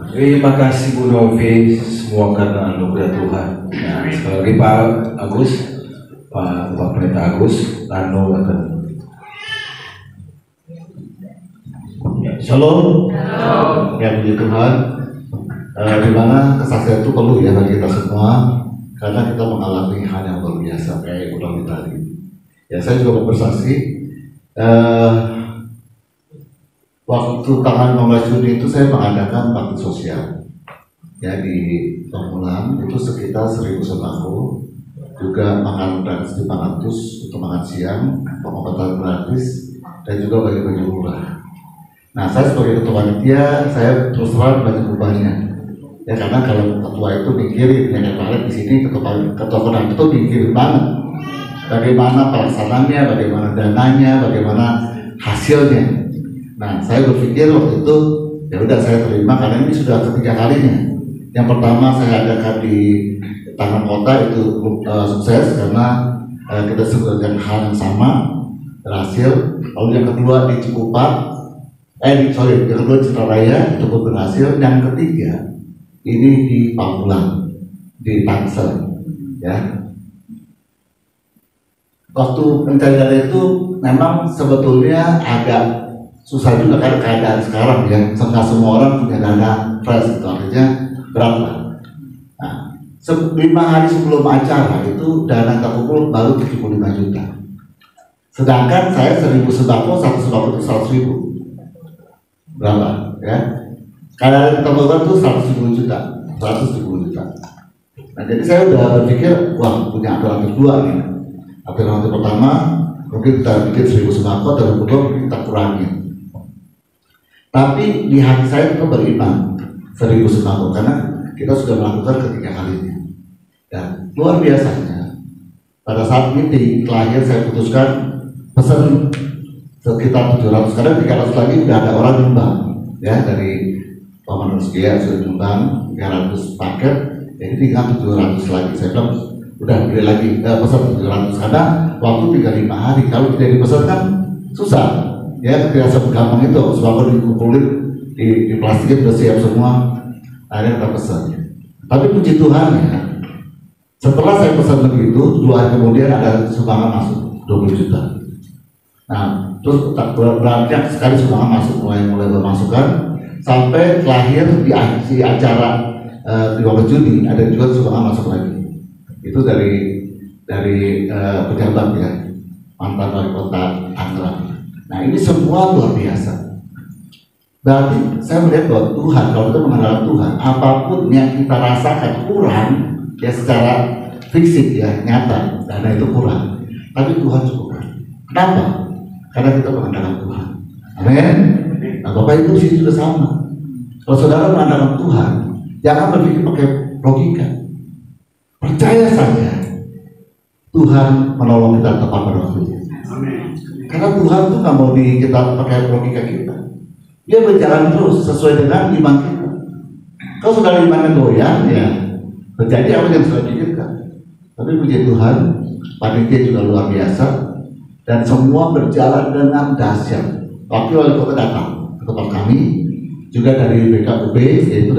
Terima kasih Bu Novi, semua karena anugerah Tuhan. Nah, sekali lagi Pak Agus, Pak Pendeta Agus, Rano akan. Shalom. Ya puji Tuhan. Di mana kesaksian itu perlu ya bagi kita semua, karena kita mengalami hal yang luar biasa kayak ulang tadi. Ya saya juga bersaksi. Waktu tanggal 15 Juni itu saya mengadakan bakti sosial. Ya di Pamulang itu sekitar 1000 sembako, juga makan gratis 500 untuk makan siang, pengobatan gratis, dan juga bagi-bagi murah. Nah, saya sebagai ketua panitia, saya terus terang banyak bebannya. Ya karena kalau ketua itu mikirin, yang kemarin di sini ketua konam itu mikirin banget. Bagaimana pelaksananya, bagaimana dananya, bagaimana hasilnya. Nah, saya berpikir waktu itu ya udah saya terima karena ini sudah ketiga kalinya. Yang pertama saya adakan di Tanah Kota itu sukses karena kita sebutkan hal yang sama berhasil. Lalu yang kedua di Cikupa, yang kedua di Citaraya itu pun berhasil. Yang ketiga ini di Pamulang di Tangsel, ya. Waktu mencari dana itu memang sebetulnya agak susah juga karena keadaan sekarang ya. Nggak semua orang punya dana fresh, itu artinya berat lah. Nah, 5 hari sebelum acara itu dana terkumpul baru 75 juta. Sedangkan saya 1000 sembako, satu sembako itu 100.000. Berapa? Ya. Kadang terkumpul itu 110 juta, 110 juta. Nah, jadi saya udah berpikir, wah punya alternatif dua nih. Alternatif pertama, mungkin kita bikin 1000 sembako, dan kedua kita kurangi. Tapi di hati saya itu beriman 1000 sembako karena kita sudah melakukan ketiga kalinya. Dan luar biasanya pada saat meeting terakhir saya putuskan pesan sekitar 700, karena 300 lagi udah ada orang nyumbang ya, dari Paman Ruskia sudah nyumbang 300 paket, jadi tinggal 700 lagi. Saya bilang udah beli lagi pesan 700 karena waktu 35 hari, kalau tidak dipesan kan susah ya, tidak segampang itu. Sebab dikumpulin di plastiknya sudah siap semua, akhirnya kita pesan. Tapi puji Tuhan ya, setelah saya pesan begitu, 2 hari kemudian ada sumbangan masuk 20 juta. Nah, terus banyak sekali sumbangan masuk, mulai bermasukan sampai terakhir di acara 15 Juni ada juga sumbangan masuk lagi. Itu dari pejabat ya, mantan wali kota Tangerang. Nah, ini semua luar biasa. Berarti saya melihat bahwa Tuhan, kalau kita mengandalkan Tuhan, apapun yang kita rasakan kurang ya secara fisik ya, nyata, dana itu kurang, tapi Tuhan cukupkan. Kenapa? Karena kita mengandalkan Tuhan. Amin. Nah, Bapak Ibu sini juga sama. Kalau saudara mengandalkan Tuhan, jangan berpikir pakai logika. Percaya saja Tuhan menolong kita tepat pada waktunya. Karena Tuhan tuh nggak mau kita pakai logika kita. Dia berjalan terus sesuai dengan iman kita. Kalau sudah imannya goyang, ya terjadi apa yang sudah pikirkan. Tapi puji Tuhan, panitia juga luar biasa dan semua berjalan dengan dahsyat. Wakil wali kota datang ke tempat kami, juga dari BKUB, yaitu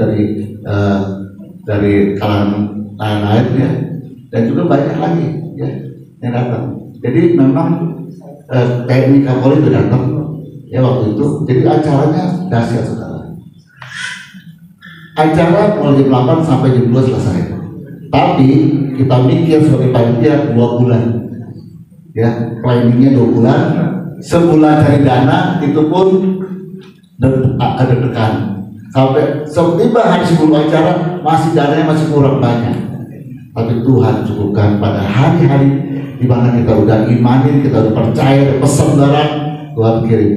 dari kalangan lain-lain ya, dan juga banyak lagi ya yang datang. Jadi memang TNI Kapolri itu datang ya waktu itu. Jadi acaranya dahsyat saudara. Acara mulai jam 8 sampai jam 2 selesai. Tapi kita mikir sebagai panitia 2 bulan. Ya, planningnya 2 bulan. Sebulan cari dana itu pun ada tekan. Sampai setiba hari sebelum acara masih dananya masih kurang banyak. Tapi Tuhan cukupkan pada hari-hari di mana kita udah imanin, kita udah percaya, udah pesan barang, Tuhan kirim.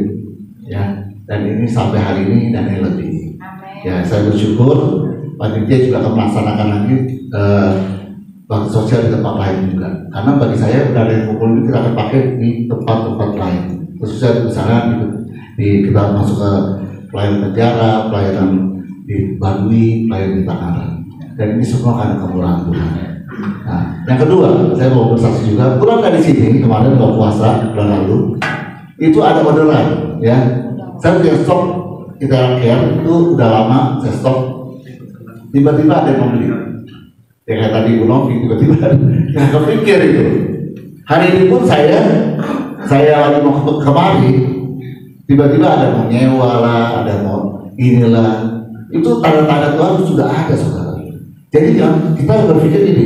Ya, dan ini sampai hari ini dan yang lebih. Ya, saya bersyukur panitia juga akan melaksanakan lagi bakti sosial di tempat lain juga. Karena bagi saya udah ada yang kumpul ini kita akan pakai di tempat-tempat lain. Khususnya misalnya kita masuk ke pelayanan penjara, pelayanan di Bandung, pelayanan di Tangerang. Dan ini semua karena kemurahan Tuhan. Nah, yang kedua, saya mau bersaksi juga. Pulang dari sini kemarin bulan puasa bulan lalu, itu ada orderan, ya. Saya punya stok kita care itu udah lama saya stok. Tiba-tiba ada yang membeli. Ya kayak tadi Bu Novi tiba-tiba nggak kepikir itu. Hari ini pun saya lagi mau kemari, tiba-tiba ada mau nyewa lah, ada mau inilah, itu tanda-tanda Tuhan sudah ada, saudara. Jadi kita berpikir ini,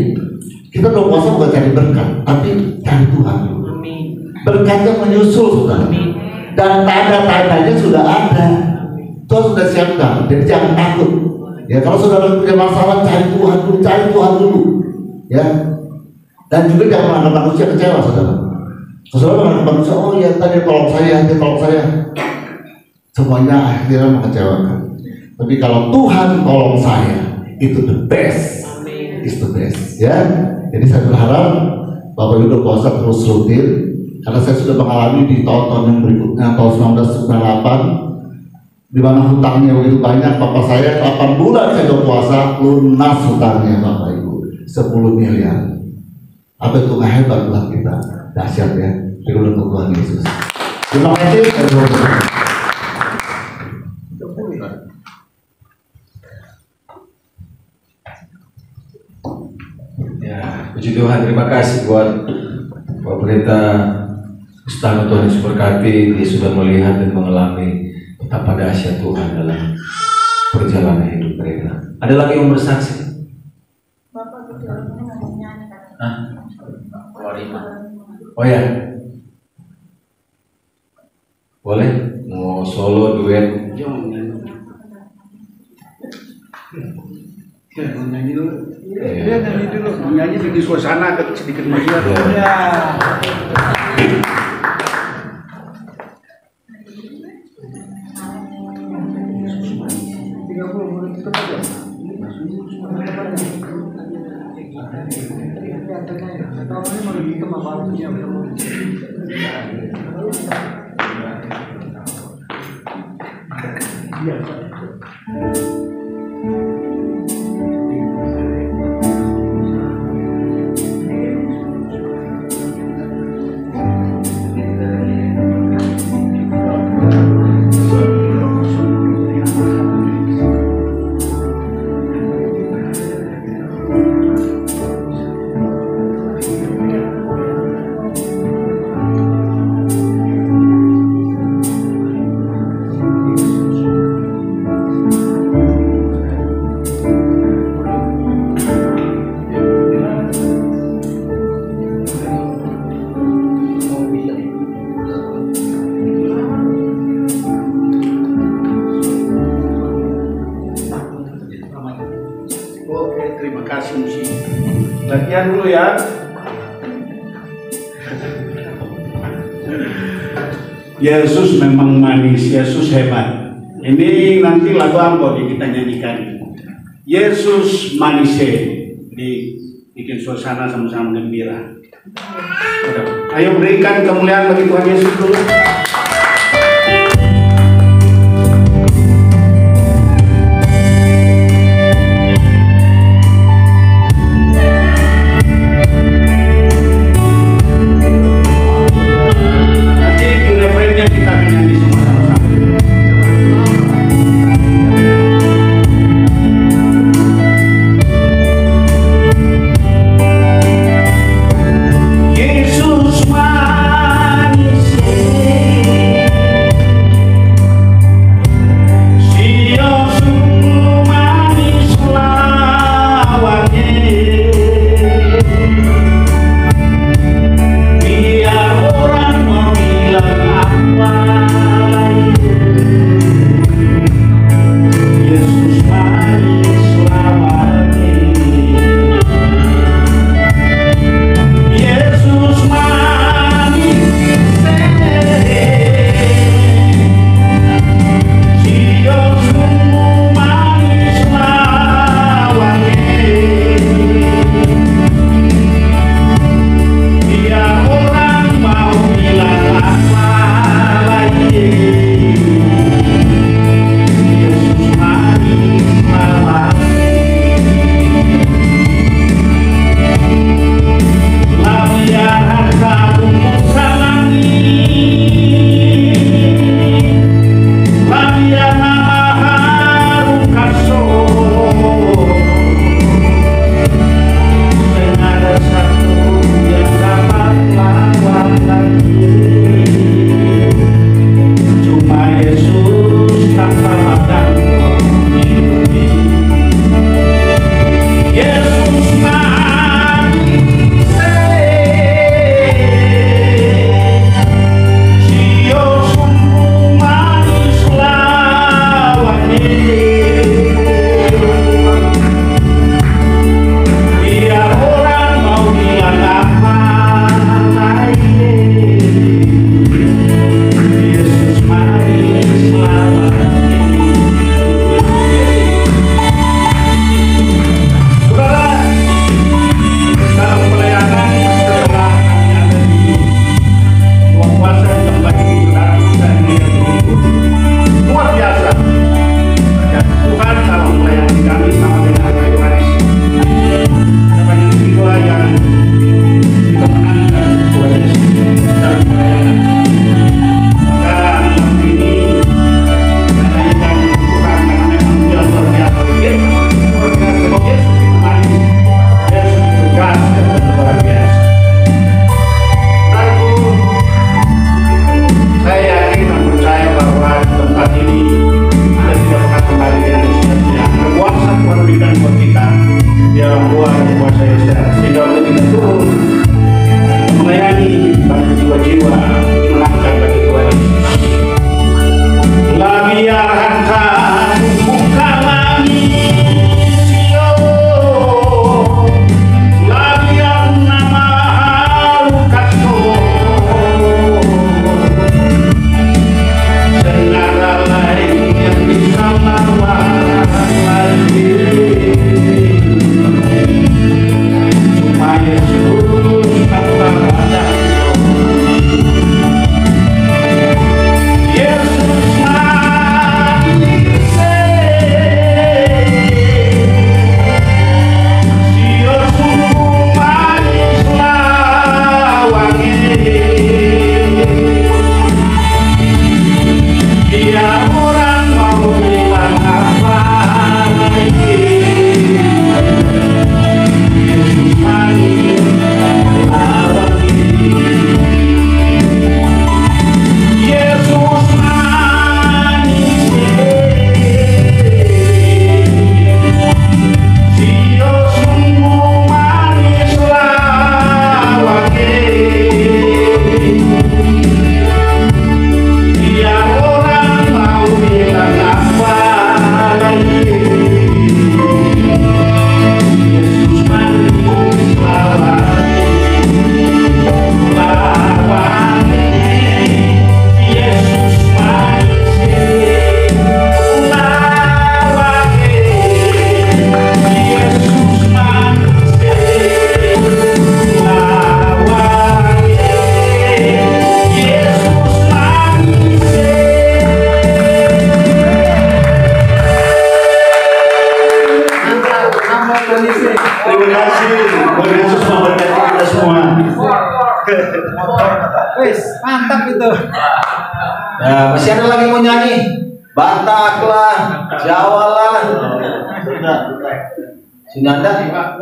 kita berpuasa bukan cari berkat, tapi cari Tuhan. Berkatnya menyusul, saudara. Dan tanda-tandanya sudah ada. Tuhan sudah siapkan, jadi jangan takut. Ya, kalau saudara punya masalah, cari Tuhan dulu, ya. Dan juga jangan menganggap manusia kecewa, saudara. Saudara menganggap manusia, oh ya tadi tolong saya, semuanya akhirnya mengecewakan. Tapi kalau Tuhan tolong saya, itu the best, is the best, ya. Jadi saya berharap Bapak Ibu berpuasa terus rutin, karena saya sudah mengalami di tahun-tahun yang berikutnya, tahun 1998. Di mana hutangnya begitu banyak, Bapak saya 8 bulan saya berpuasa, lunas hutangnya Bapak Ibu 10 miliar. Apa itu nggak hebat Tuhan kita? Dahsyat ya, firman Tuhan Yesus. Terima kasih. Ya, puji Tuhan, terima kasih buat pemerintah Istana Tuhan Yesus berkati. Dia sudah melihat dan mengalami betapa dahsyat Tuhan dalam perjalanan hidup mereka. Ada lagi yang bersaksi? Oh ya, boleh? Mau solo, duet? Nyanyi dulu. Nyanyi bikin suasana sedikit meriah. Ya. Latihan dulu ya. Yesus memang manis, Yesus hebat. Ini nanti lagu Ambon yang kita nyanyikan. Yesus manis, bikin suasana sama-sama gembira. Ayo berikan kemuliaan bagi Tuhan Yesus dulu. Yesus manis, mantap itu. Ya, masih ada lagi mau nyanyi? Batak lah, Jawa lah. Sini ada?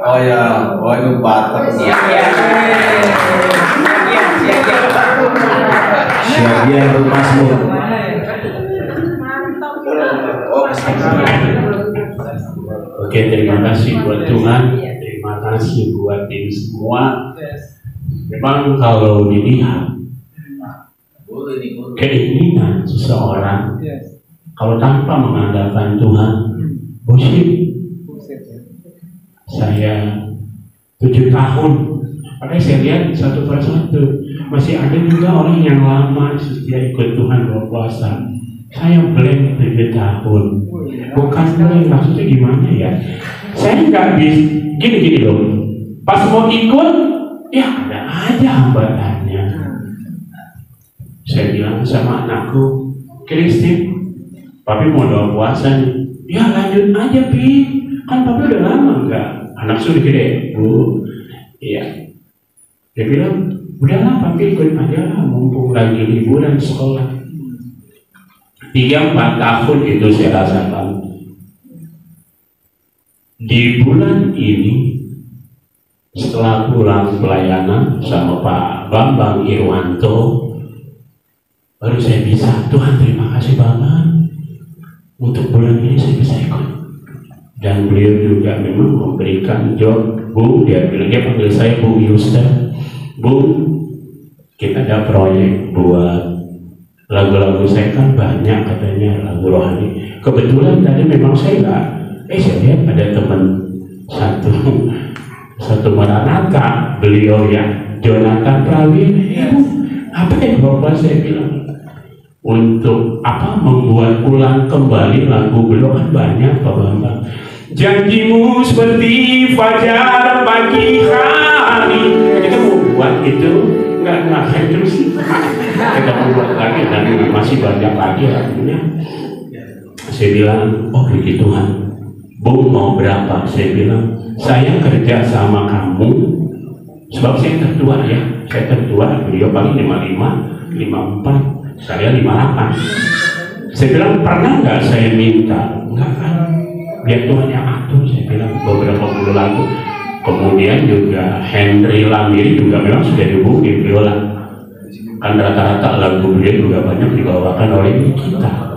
Oh ya, oh itu Batak. Siagian bermasmur. Oke, terima kasih buat Tuhan, terima kasih buat tim semua. Memang kalau dilihat keinginan seseorang, kalau tanpa mengandalkan Tuhan, bullshit. Saya 7 tahun, makanya saya lihat satu persatu masih ada juga orang yang lama setia ikut Tuhan berpuasa. Saya blank 7 tahun, bukan blank, maksudnya gimana ya? Saya nggak bisa gini loh. Pas mau ikut, ya ada aja hambatannya. Saya bilang sama anakku, Kristin, papi mau doa puasa nih. Ya lanjut aja Pi, kan papi udah lama enggak. Anak sudah gede, Bu. Iya. Dia bilang, udahlah papi ikut aja lah, mumpung lagi liburan sekolah. 3-4 tahun itu saya rasakan. Di bulan ini, setelah pulang pelayanan sama Pak Bambang Irwanto, baru saya bisa, Tuhan terima kasih banget untuk bulan ini saya bisa ikut. Dan beliau juga memang memberikan job. Bu, dia bilang, dia panggil saya Bu Yusta. Bu, kita ada proyek buat lagu-lagu saya kan banyak katanya lagu rohani. Kebetulan tadi memang saya nggak, saya lihat ada teman satu Maranatha, beliau ya Jonathan Prawin. Apa yang Bapak saya bilang untuk apa membuat ulang kembali lagu beliau kan banyak Pak Bambang. Janjimu seperti fajar pagi hari. Kita mau buat itu nggak terus kita buat lagi dan masih banyak lagi lagunya. Saya bilang, oh puji Tuhan, Bu mau berapa? Saya bilang, saya kerja sama kamu sebab saya tertua ya, saya tertua, beliau paling 55, 54, saya 58. Saya bilang, pernah nggak saya minta? Enggak kan, biar Tuhan yang atur. Saya bilang beberapa puluh lagu. Kemudian juga Henry Lamiri juga memang sudah dihubungi biola. Kan rata-rata lagu beliau juga banyak dibawakan oleh kita.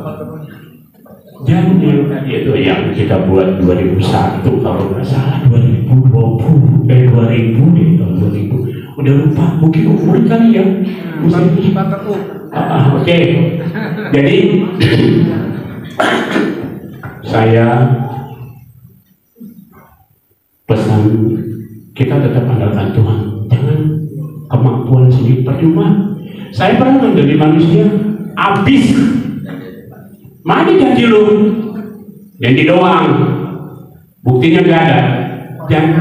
Dan itu yang kita buat 2001 kalau nggak salah 2020 deh tahun 2000. Udah lupa mungkin umur kali ya. Oke. Jadi saya pesan kita tetap andalkan Tuhan, jangan kemampuan sendiri percuma. Saya pernah menjadi manusia habis. Mana janji lu? Janji doang, buktinya gak ada. Janji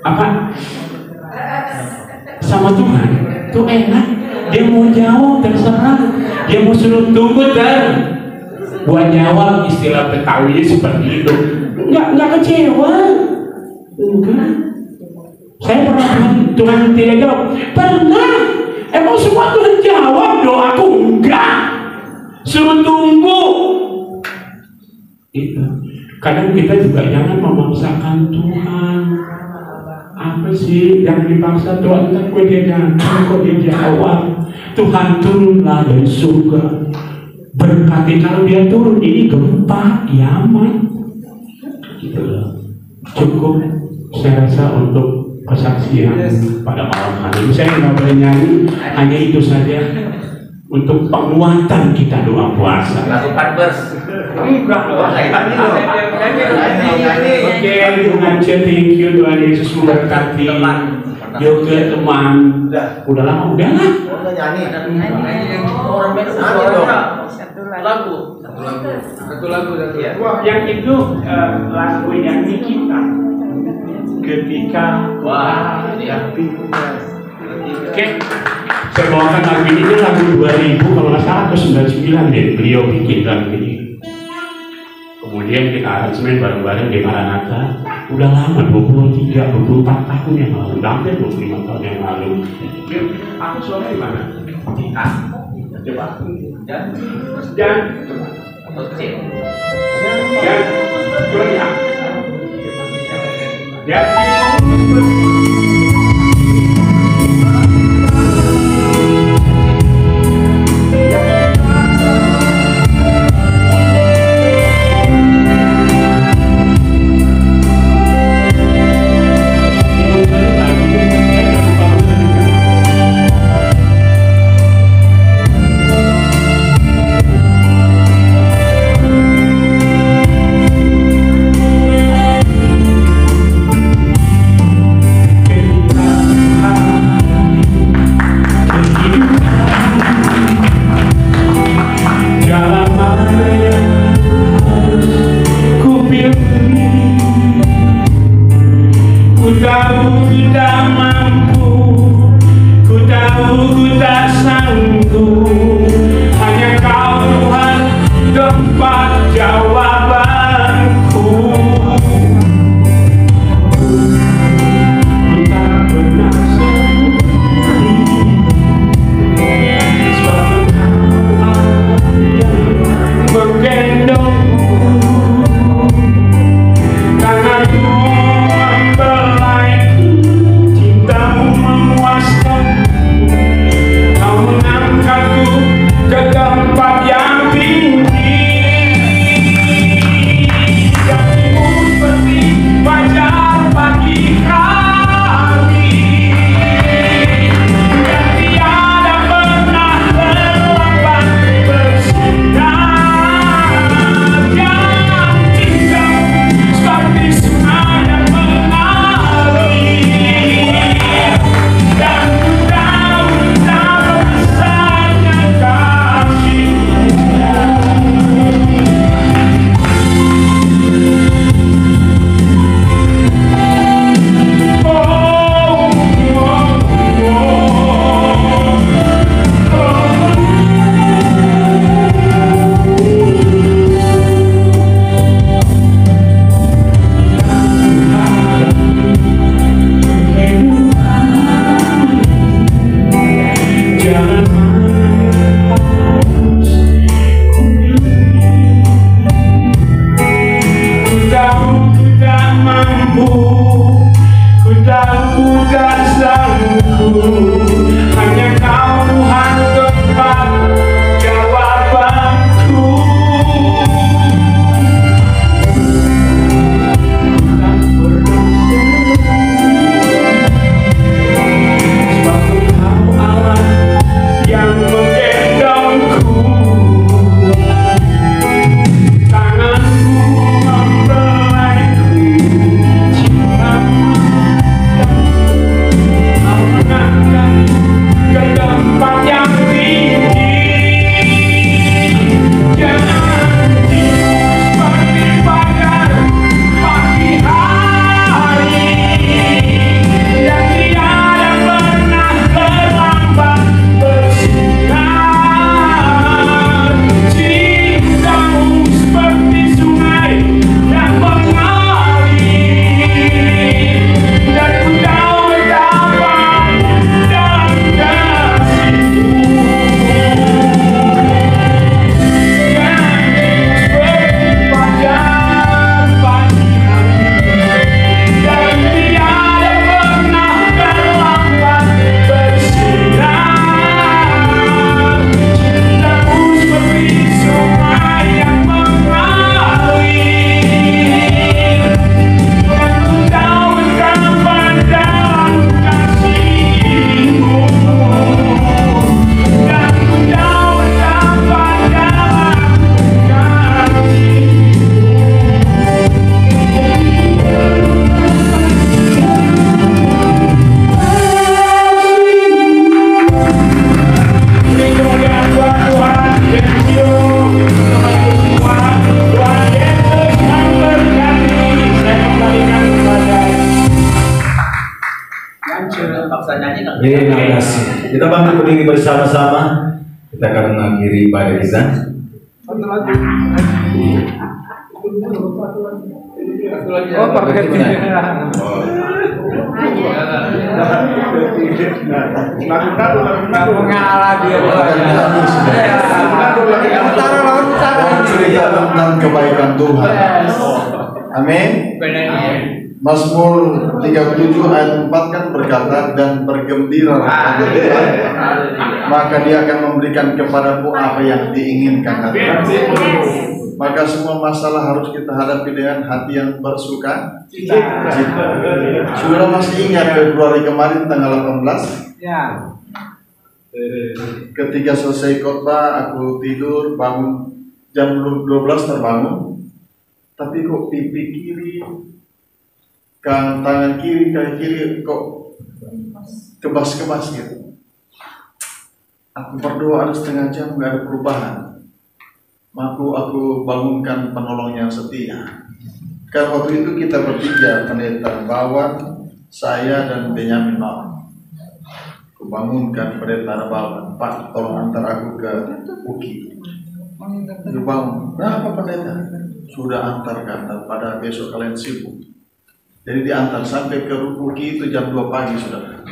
apa? Sama Tuhan tuh enak. Dia mau jawab terserah, dia mau suruh tunggu buat jawab, istilah Betawi seperti itu. Nggak kecewa. Enggak. Saya pernah Tuhan tidak jawab. Pernah. Emang semua Tuhan jawab doaku? Enggak. Suruh tunggu. Itu. Kadang kita juga jangan memaksakan Tuhan. Apa sih yang dipaksa Tuhan? Kok dia jangan, kok dia jawab. Tuhan turunlah dari surga. Berkati, kalau dia turun ini gempa kiamat. Gitu loh. Cukup saya rasa untuk kesaksian pada malam hari ini. Saya nggak boleh nyanyi, hanya itu saja untuk penguatan kita doa puasa. Lagu Partners. Enggak loh. Oke, pengajar, thank you, Tuhan Yesus memberkati. Juga teman, udah lama, udah lah. Satu lagu yang itu lagu yang kita ketika oke, saya bawakan lagu ini lagu 2000 kalau nggak salah atau 99 deh beliau bikin lagu ini. Kemudian kita aransemen bareng-bareng di Maranatha. Udah lama, 23-24 tahun yang lalu, hampir 25 tahun yang lalu. Aku suara di mana? Coba. Dan kurang ya. Terima kasih. Kita bangkit berdiri bersama-sama. Kita akan mengakhiri ibadah kita. Oh, Pak Berti. Mengalah dia. Cerita tentang kebaikan Tuhan. Amin. Mazmur 37 ayat 4 kan berkata, dan bergembira Tuhan, maka dia akan memberikan kepadamu apa yang diinginkan hati. Maka semua masalah harus kita hadapi dengan hati yang bersuka cita. Sudah masih ingat Februari kemarin tanggal 18? Ya. Ketika selesai khotbah aku tidur, bangun jam 12 terbangun, tapi kok pipi kiri, tangan kiri, kaki kiri kok kebas-kebas gitu. Aku berdoa ada setengah jam nggak ada perubahan. Aku bangunkan penolong yang setia. Karena waktu itu kita bertiga, pendeta Bawan, saya dan Benyamin Bawan. Aku bangunkan pendeta Bawan, Pak tolong antar aku ke Uki. Dia bangun, berapa pendeta? Sudah antarkan, pada besok kalian sibuk. Jadi diantar sampai ke Uki itu jam 2 pagi sudah.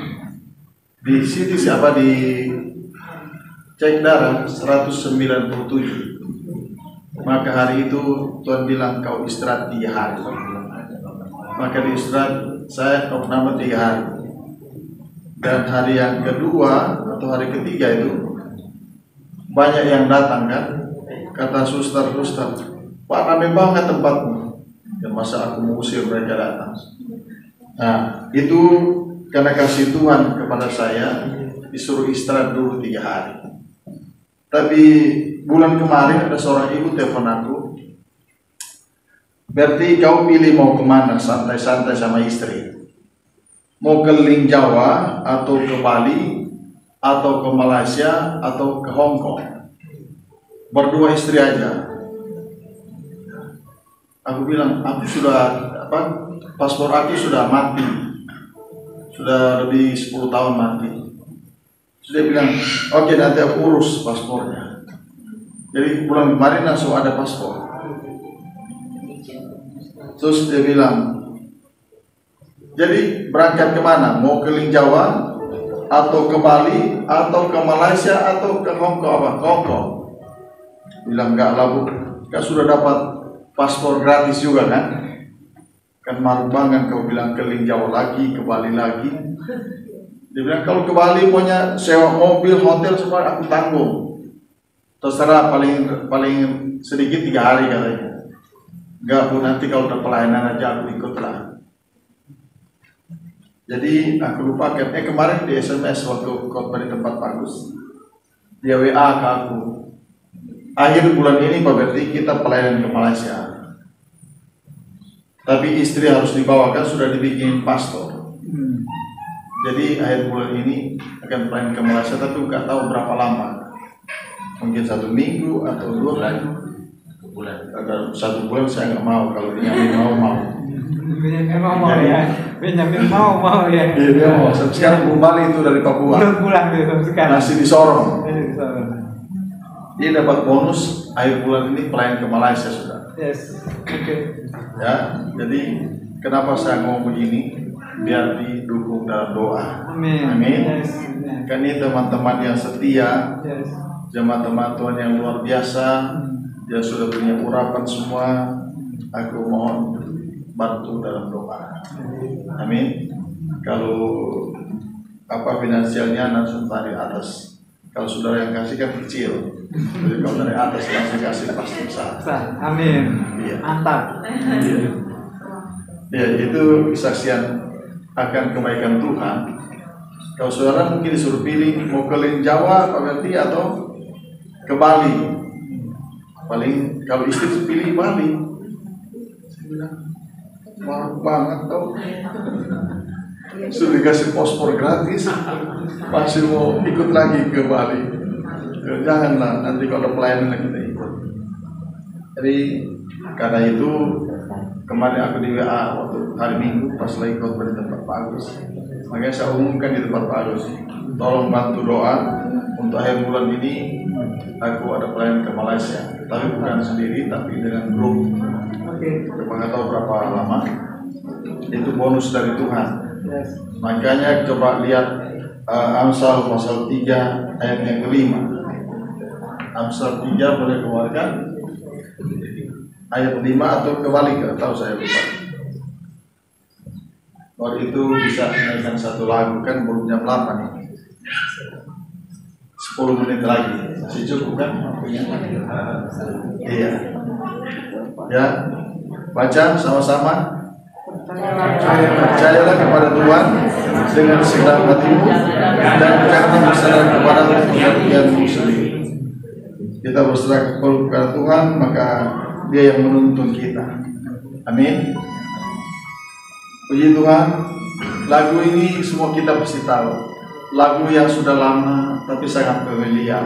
Di sini siapa di cek darah 197. Maka hari itu Tuhan bilang kau istirahat 3 hari. Maka di istirahat saya nama 3 hari. Dan hari yang kedua atau hari ketiga itu banyak yang datang kan. Kata suster, Pak ramai banget tempatmu. Dan masa aku mengusir mereka datang. Nah itu karena kasih Tuhan kepada saya, disuruh istirahat dulu 3 hari. Tapi bulan kemarin ada seorang ibu telepon aku, berarti kau pilih mau kemana, santai-santai sama istri, mau keliling Jawa atau ke Bali atau ke Malaysia atau ke Hong Kong, berdua istri aja. Aku bilang aku sudah paspor aku sudah mati, sudah lebih 10 tahun mati. Dia bilang, oke nanti aku urus paspornya. Jadi bulan kemarin langsung ada paspor. Terus dia bilang, jadi berangkat kemana? Mau keliling Jawa, atau ke Bali, atau ke Malaysia, atau ke Hong Kong? Bilang enggak lah Bu, kan sudah dapat paspor gratis juga kan? Kan malu banget kau bilang keliling Jawa lagi, ke Bali lagi. Dia bilang kalau ke Bali punya sewa mobil, hotel semua aku tanggung. Terserah paling sedikit 3 hari katanya. Enggak Bu, nanti kalau udah pelayanan aja aku ikutlah. Jadi aku lupakan. Kemarin di SMS waktu khotbah di tempat bagus, dia WA ke aku. Akhir bulan ini Pak Berti kita pelayanan ke Malaysia. Tapi istri harus dibawakan, sudah dibikin pastor. Jadi akhir bulan ini akan pelayanan ke Malaysia, tapi nggak tahu berapa lama. Mungkin 1 minggu atau 2 bulan. Agar 1 bulan saya nggak mau, kalau Benyamin mau. Benyamin mau ya. Benyamin mau ya. Dia mau. Sekarang belum balik itu dari Papua. Belum pulang gitu sekarang. Masih di Sorong. Dia dapat bonus akhir bulan ini pelayan ke Malaysia sudah. Yes. Oke. Ya, jadi kenapa saya ngomong begini? Biar didukung dalam doa. Amin. Yes. Kan ini teman-teman yang setia, jemaat-jemaat Tuhan yang luar biasa, dia sudah punya urapan semua. Aku mohon bantu dalam doa. Amin. Kalau finansialnya langsung dari atas. Kalau saudara yang kasih kan kecil. Jadi kalau dari atas langsung kasih pasti besar. Amin. Iya. Mantap. Iya. Ya, itu kesaksian akan kebaikan Tuhan. Kalau saudara mungkin disuruh pilih mau keliling Jawa, Pak Berti, atau ke Bali. Paling kalau istri pilih Bali. Saya bilang, mahal banget tau. Sudah dikasih paspor gratis, masih mau ikut lagi ke Bali. Janganlah, nanti kalau pelayanan kita ikut. Jadi karena itu kemarin aku di WA waktu hari Minggu pas lagi khotbah di tempat Pak Agus. Makanya saya umumkan di tempat Pak Agus, tolong bantu doa untuk akhir bulan ini aku ada pelayan ke Malaysia, tapi bukan sendiri, tapi dengan grup. Nggak tahu berapa lama. Itu bonus dari Tuhan. Makanya coba lihat Amsal pasal 3 ayat yang kelima. Amsal 3 boleh keluarkan ayat 5 atau kebalik, nggak tahu, saya lupa. Waktu itu bisa menaikkan satu lagu, kan belum jam 8 ini. 10 menit lagi, masih cukup kan waktunya? Iya. Ya, baca sama-sama. Percayalah kepada Tuhan dengan segenap hatimu dan jangan berserah kepada kepentinganmu sendiri. Kita berserah kepada Tuhan, maka Dia yang menuntun kita. Amin. Puji Tuhan. Lagu ini semua kita pasti tahu. Lagu yang sudah lama tapi sangat familiar.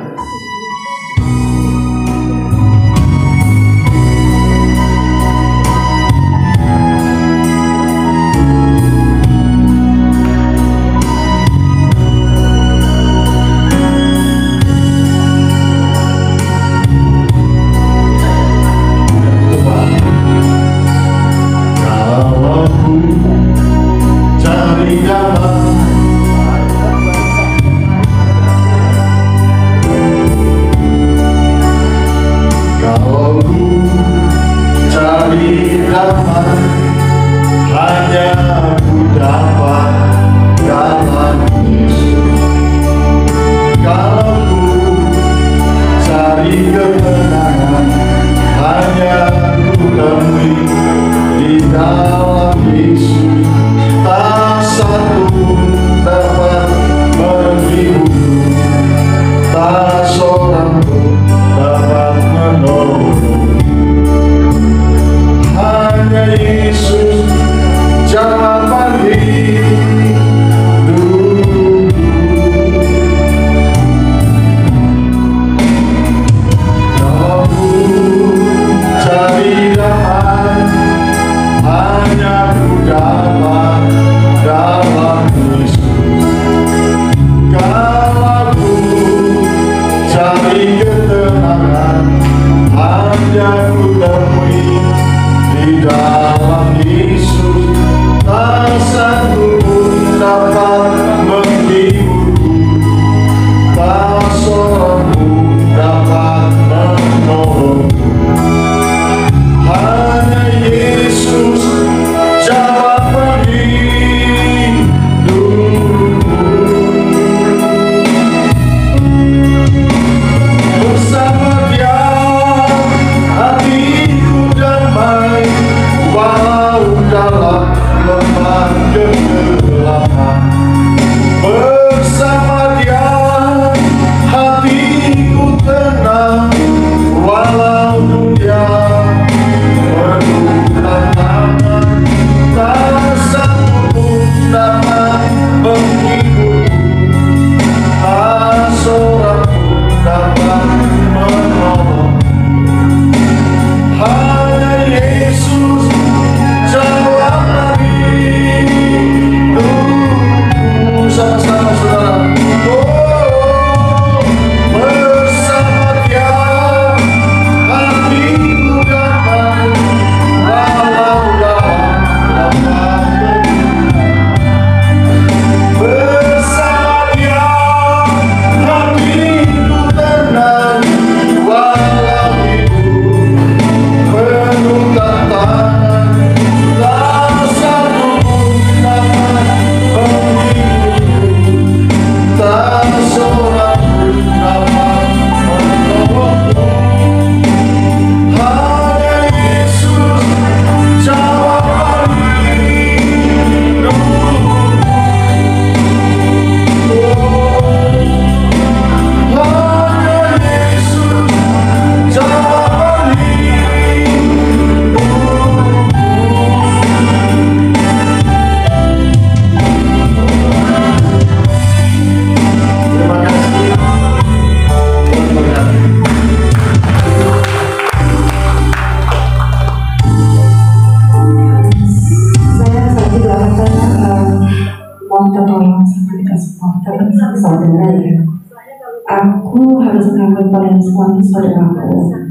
aku harus mengakui pada suami saudaraku.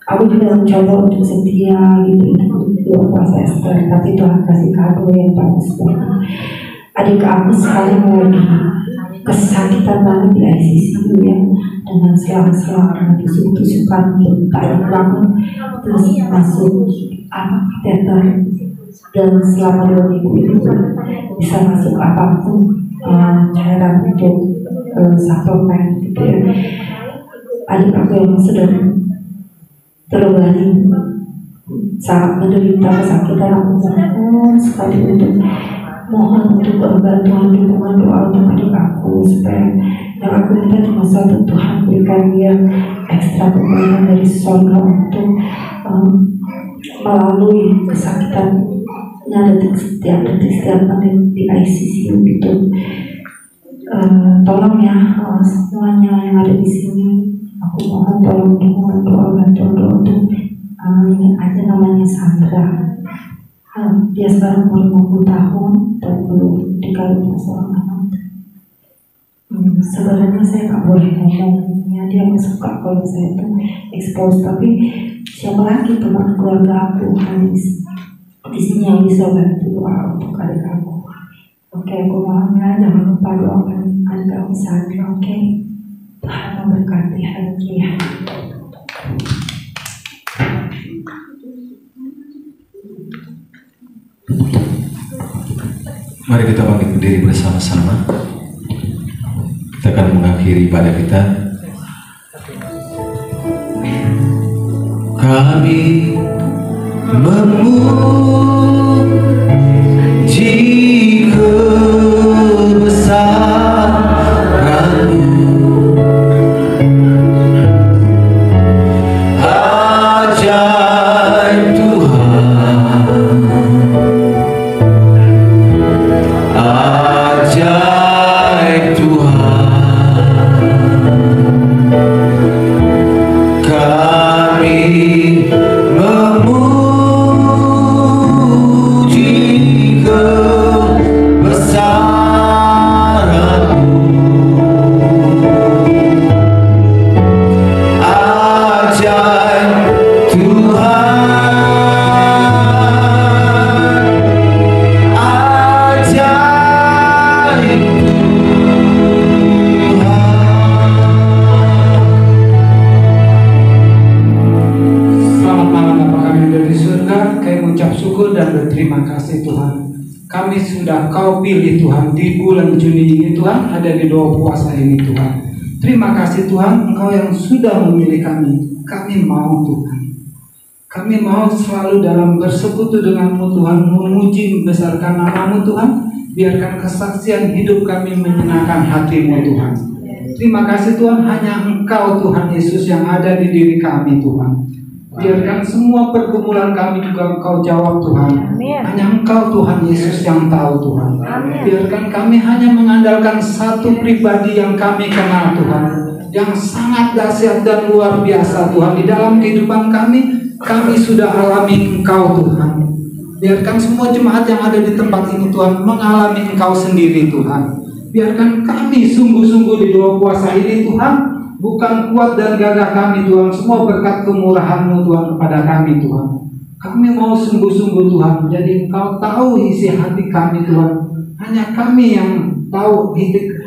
Aku juga mencoba untuk setia gitu untuk dua puasa Ester, tapi Tuhan kasih kado yang bagus banget. Adik aku sekali lagi kesakitan banget di ICU ya, dengan selang-selang tusuk-tusukan banyak banget, terus masuk kateter, dan selama 2 minggu itu bisa masuk apapun cairan untuk suplemen gitu ya. Adik aku yang sudah terobati sangat menderita kesakitan, aku mohon sekali untuk bantuan dukungan doa untuk adik aku, supaya yang aku minta cuma satu, Tuhan berikan dia ekstra kekuatan dari surga untuk melalui kesakitan setiap menit di ICU gitu. Tolong ya semuanya yang ada di sini, aku mohon tolong dukungan doa, bantuan doa untuk ini aja namanya Sandra. Dia sekarang umur 50 tahun dan belum dikaruniai seorang anak. Sebenarnya saya nggak boleh ngomongnya, dia nggak suka kalau saya itu expose, tapi siapa lagi teman keluarga aku di sini yang bisa bantu doa untuk adik aku. Oke, aku mohon ya, jangan lupa doakan adik aku Sandra. Oke, Tuhan memberkati hari ini. Mari kita bangkit berdiri bersama-sama. Kita akan mengakhiri ibadah kita. Kami memuji kebesaran-Mu, ajaib Tuhan, ajaib Tuhan. Kami memuji kebesaran-Mu, ajaib Tuhan, ajaib Selamat malam Bapa kami dari surga. Kami mengucap syukur dan berterima kasih Tuhan. Kami sudah Kau pilih Tuhan di bulan Juni ini Tuhan, ada di doa puasa ini Tuhan. Terima kasih Tuhan, Engkau yang sudah memilih kami. Kami mau Tuhan, kami mau selalu dalam bersekutu dengan-Mu Tuhan, memuji membesarkan nama-Mu Tuhan. Biarkan kesaksian hidup kami menyenangkan hati-Mu Tuhan. Terima kasih Tuhan, hanya Engkau Tuhan Yesus yang ada di diri kami Tuhan. Biarkan semua pergumulan kami juga Engkau jawab Tuhan. Hanya Engkau Tuhan Yesus yang tahu Tuhan. Biarkan kami hanya mengandalkan satu pribadi yang kami kenal Tuhan, yang sangat dahsyat dan luar biasa Tuhan. Di dalam kehidupan kami sudah alami Engkau Tuhan. Biarkan semua jemaat yang ada di tempat ini Tuhan mengalami Engkau sendiri Tuhan. Biarkan kami sungguh-sungguh di doa puasa ini Tuhan, bukan kuat dan gagah kami Tuhan, semua berkat kemurahan-Mu Tuhan kepada kami Tuhan. Kami mau sungguh-sungguh Tuhan, jadi Engkau tahu isi hati kami Tuhan. Hanya kami yang tahu,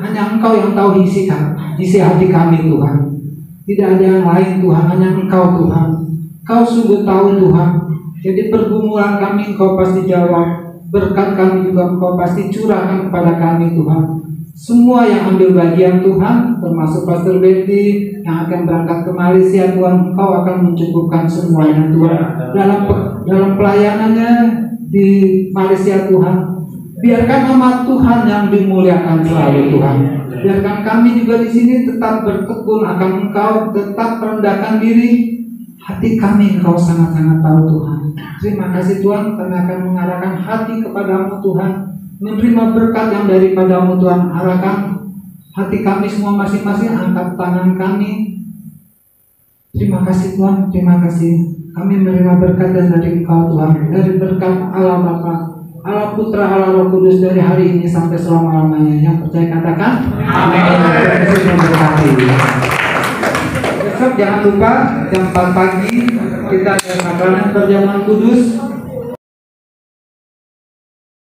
hanya Engkau yang tahu isi hati kami Tuhan. Tidak ada yang lain Tuhan, hanya Engkau Tuhan. Kau sungguh tahu Tuhan. Jadi pergumulan kami Engkau pasti jawab, berkat kami juga Engkau pasti curahkan kepada kami Tuhan. Semua yang ambil bagian Tuhan, termasuk Pastor Betty yang akan berangkat ke Malaysia Tuhan, Engkau akan mencukupkan semuanya Tuhan dalam pelayanannya di Malaysia Tuhan. Biarkan nama Tuhan yang dimuliakan selalu Tuhan. Biarkan kami juga di sini tetap bertekun akan Engkau, tetap merendahkan diri. Hati kami Engkau sangat-sangat tahu Tuhan. Terima kasih Tuhan karena akan mengarahkan hati kepadamu Tuhan, menerima berkat yang daripadamu Tuhan. Arahkan hati kami semua masing-masing, angkat tangan kami. Terima kasih Tuhan, terima kasih. Kami menerima berkat dari Engkau Tuhan, dari berkat Allah Bapa, Allah Putra, Allah Roh Kudus dari hari ini sampai selama-lamanya. Yang percaya katakan amin. Yesus memberkati. Besok jangan lupa jam 4 pagi kita ada sakramen perjamuan kudus.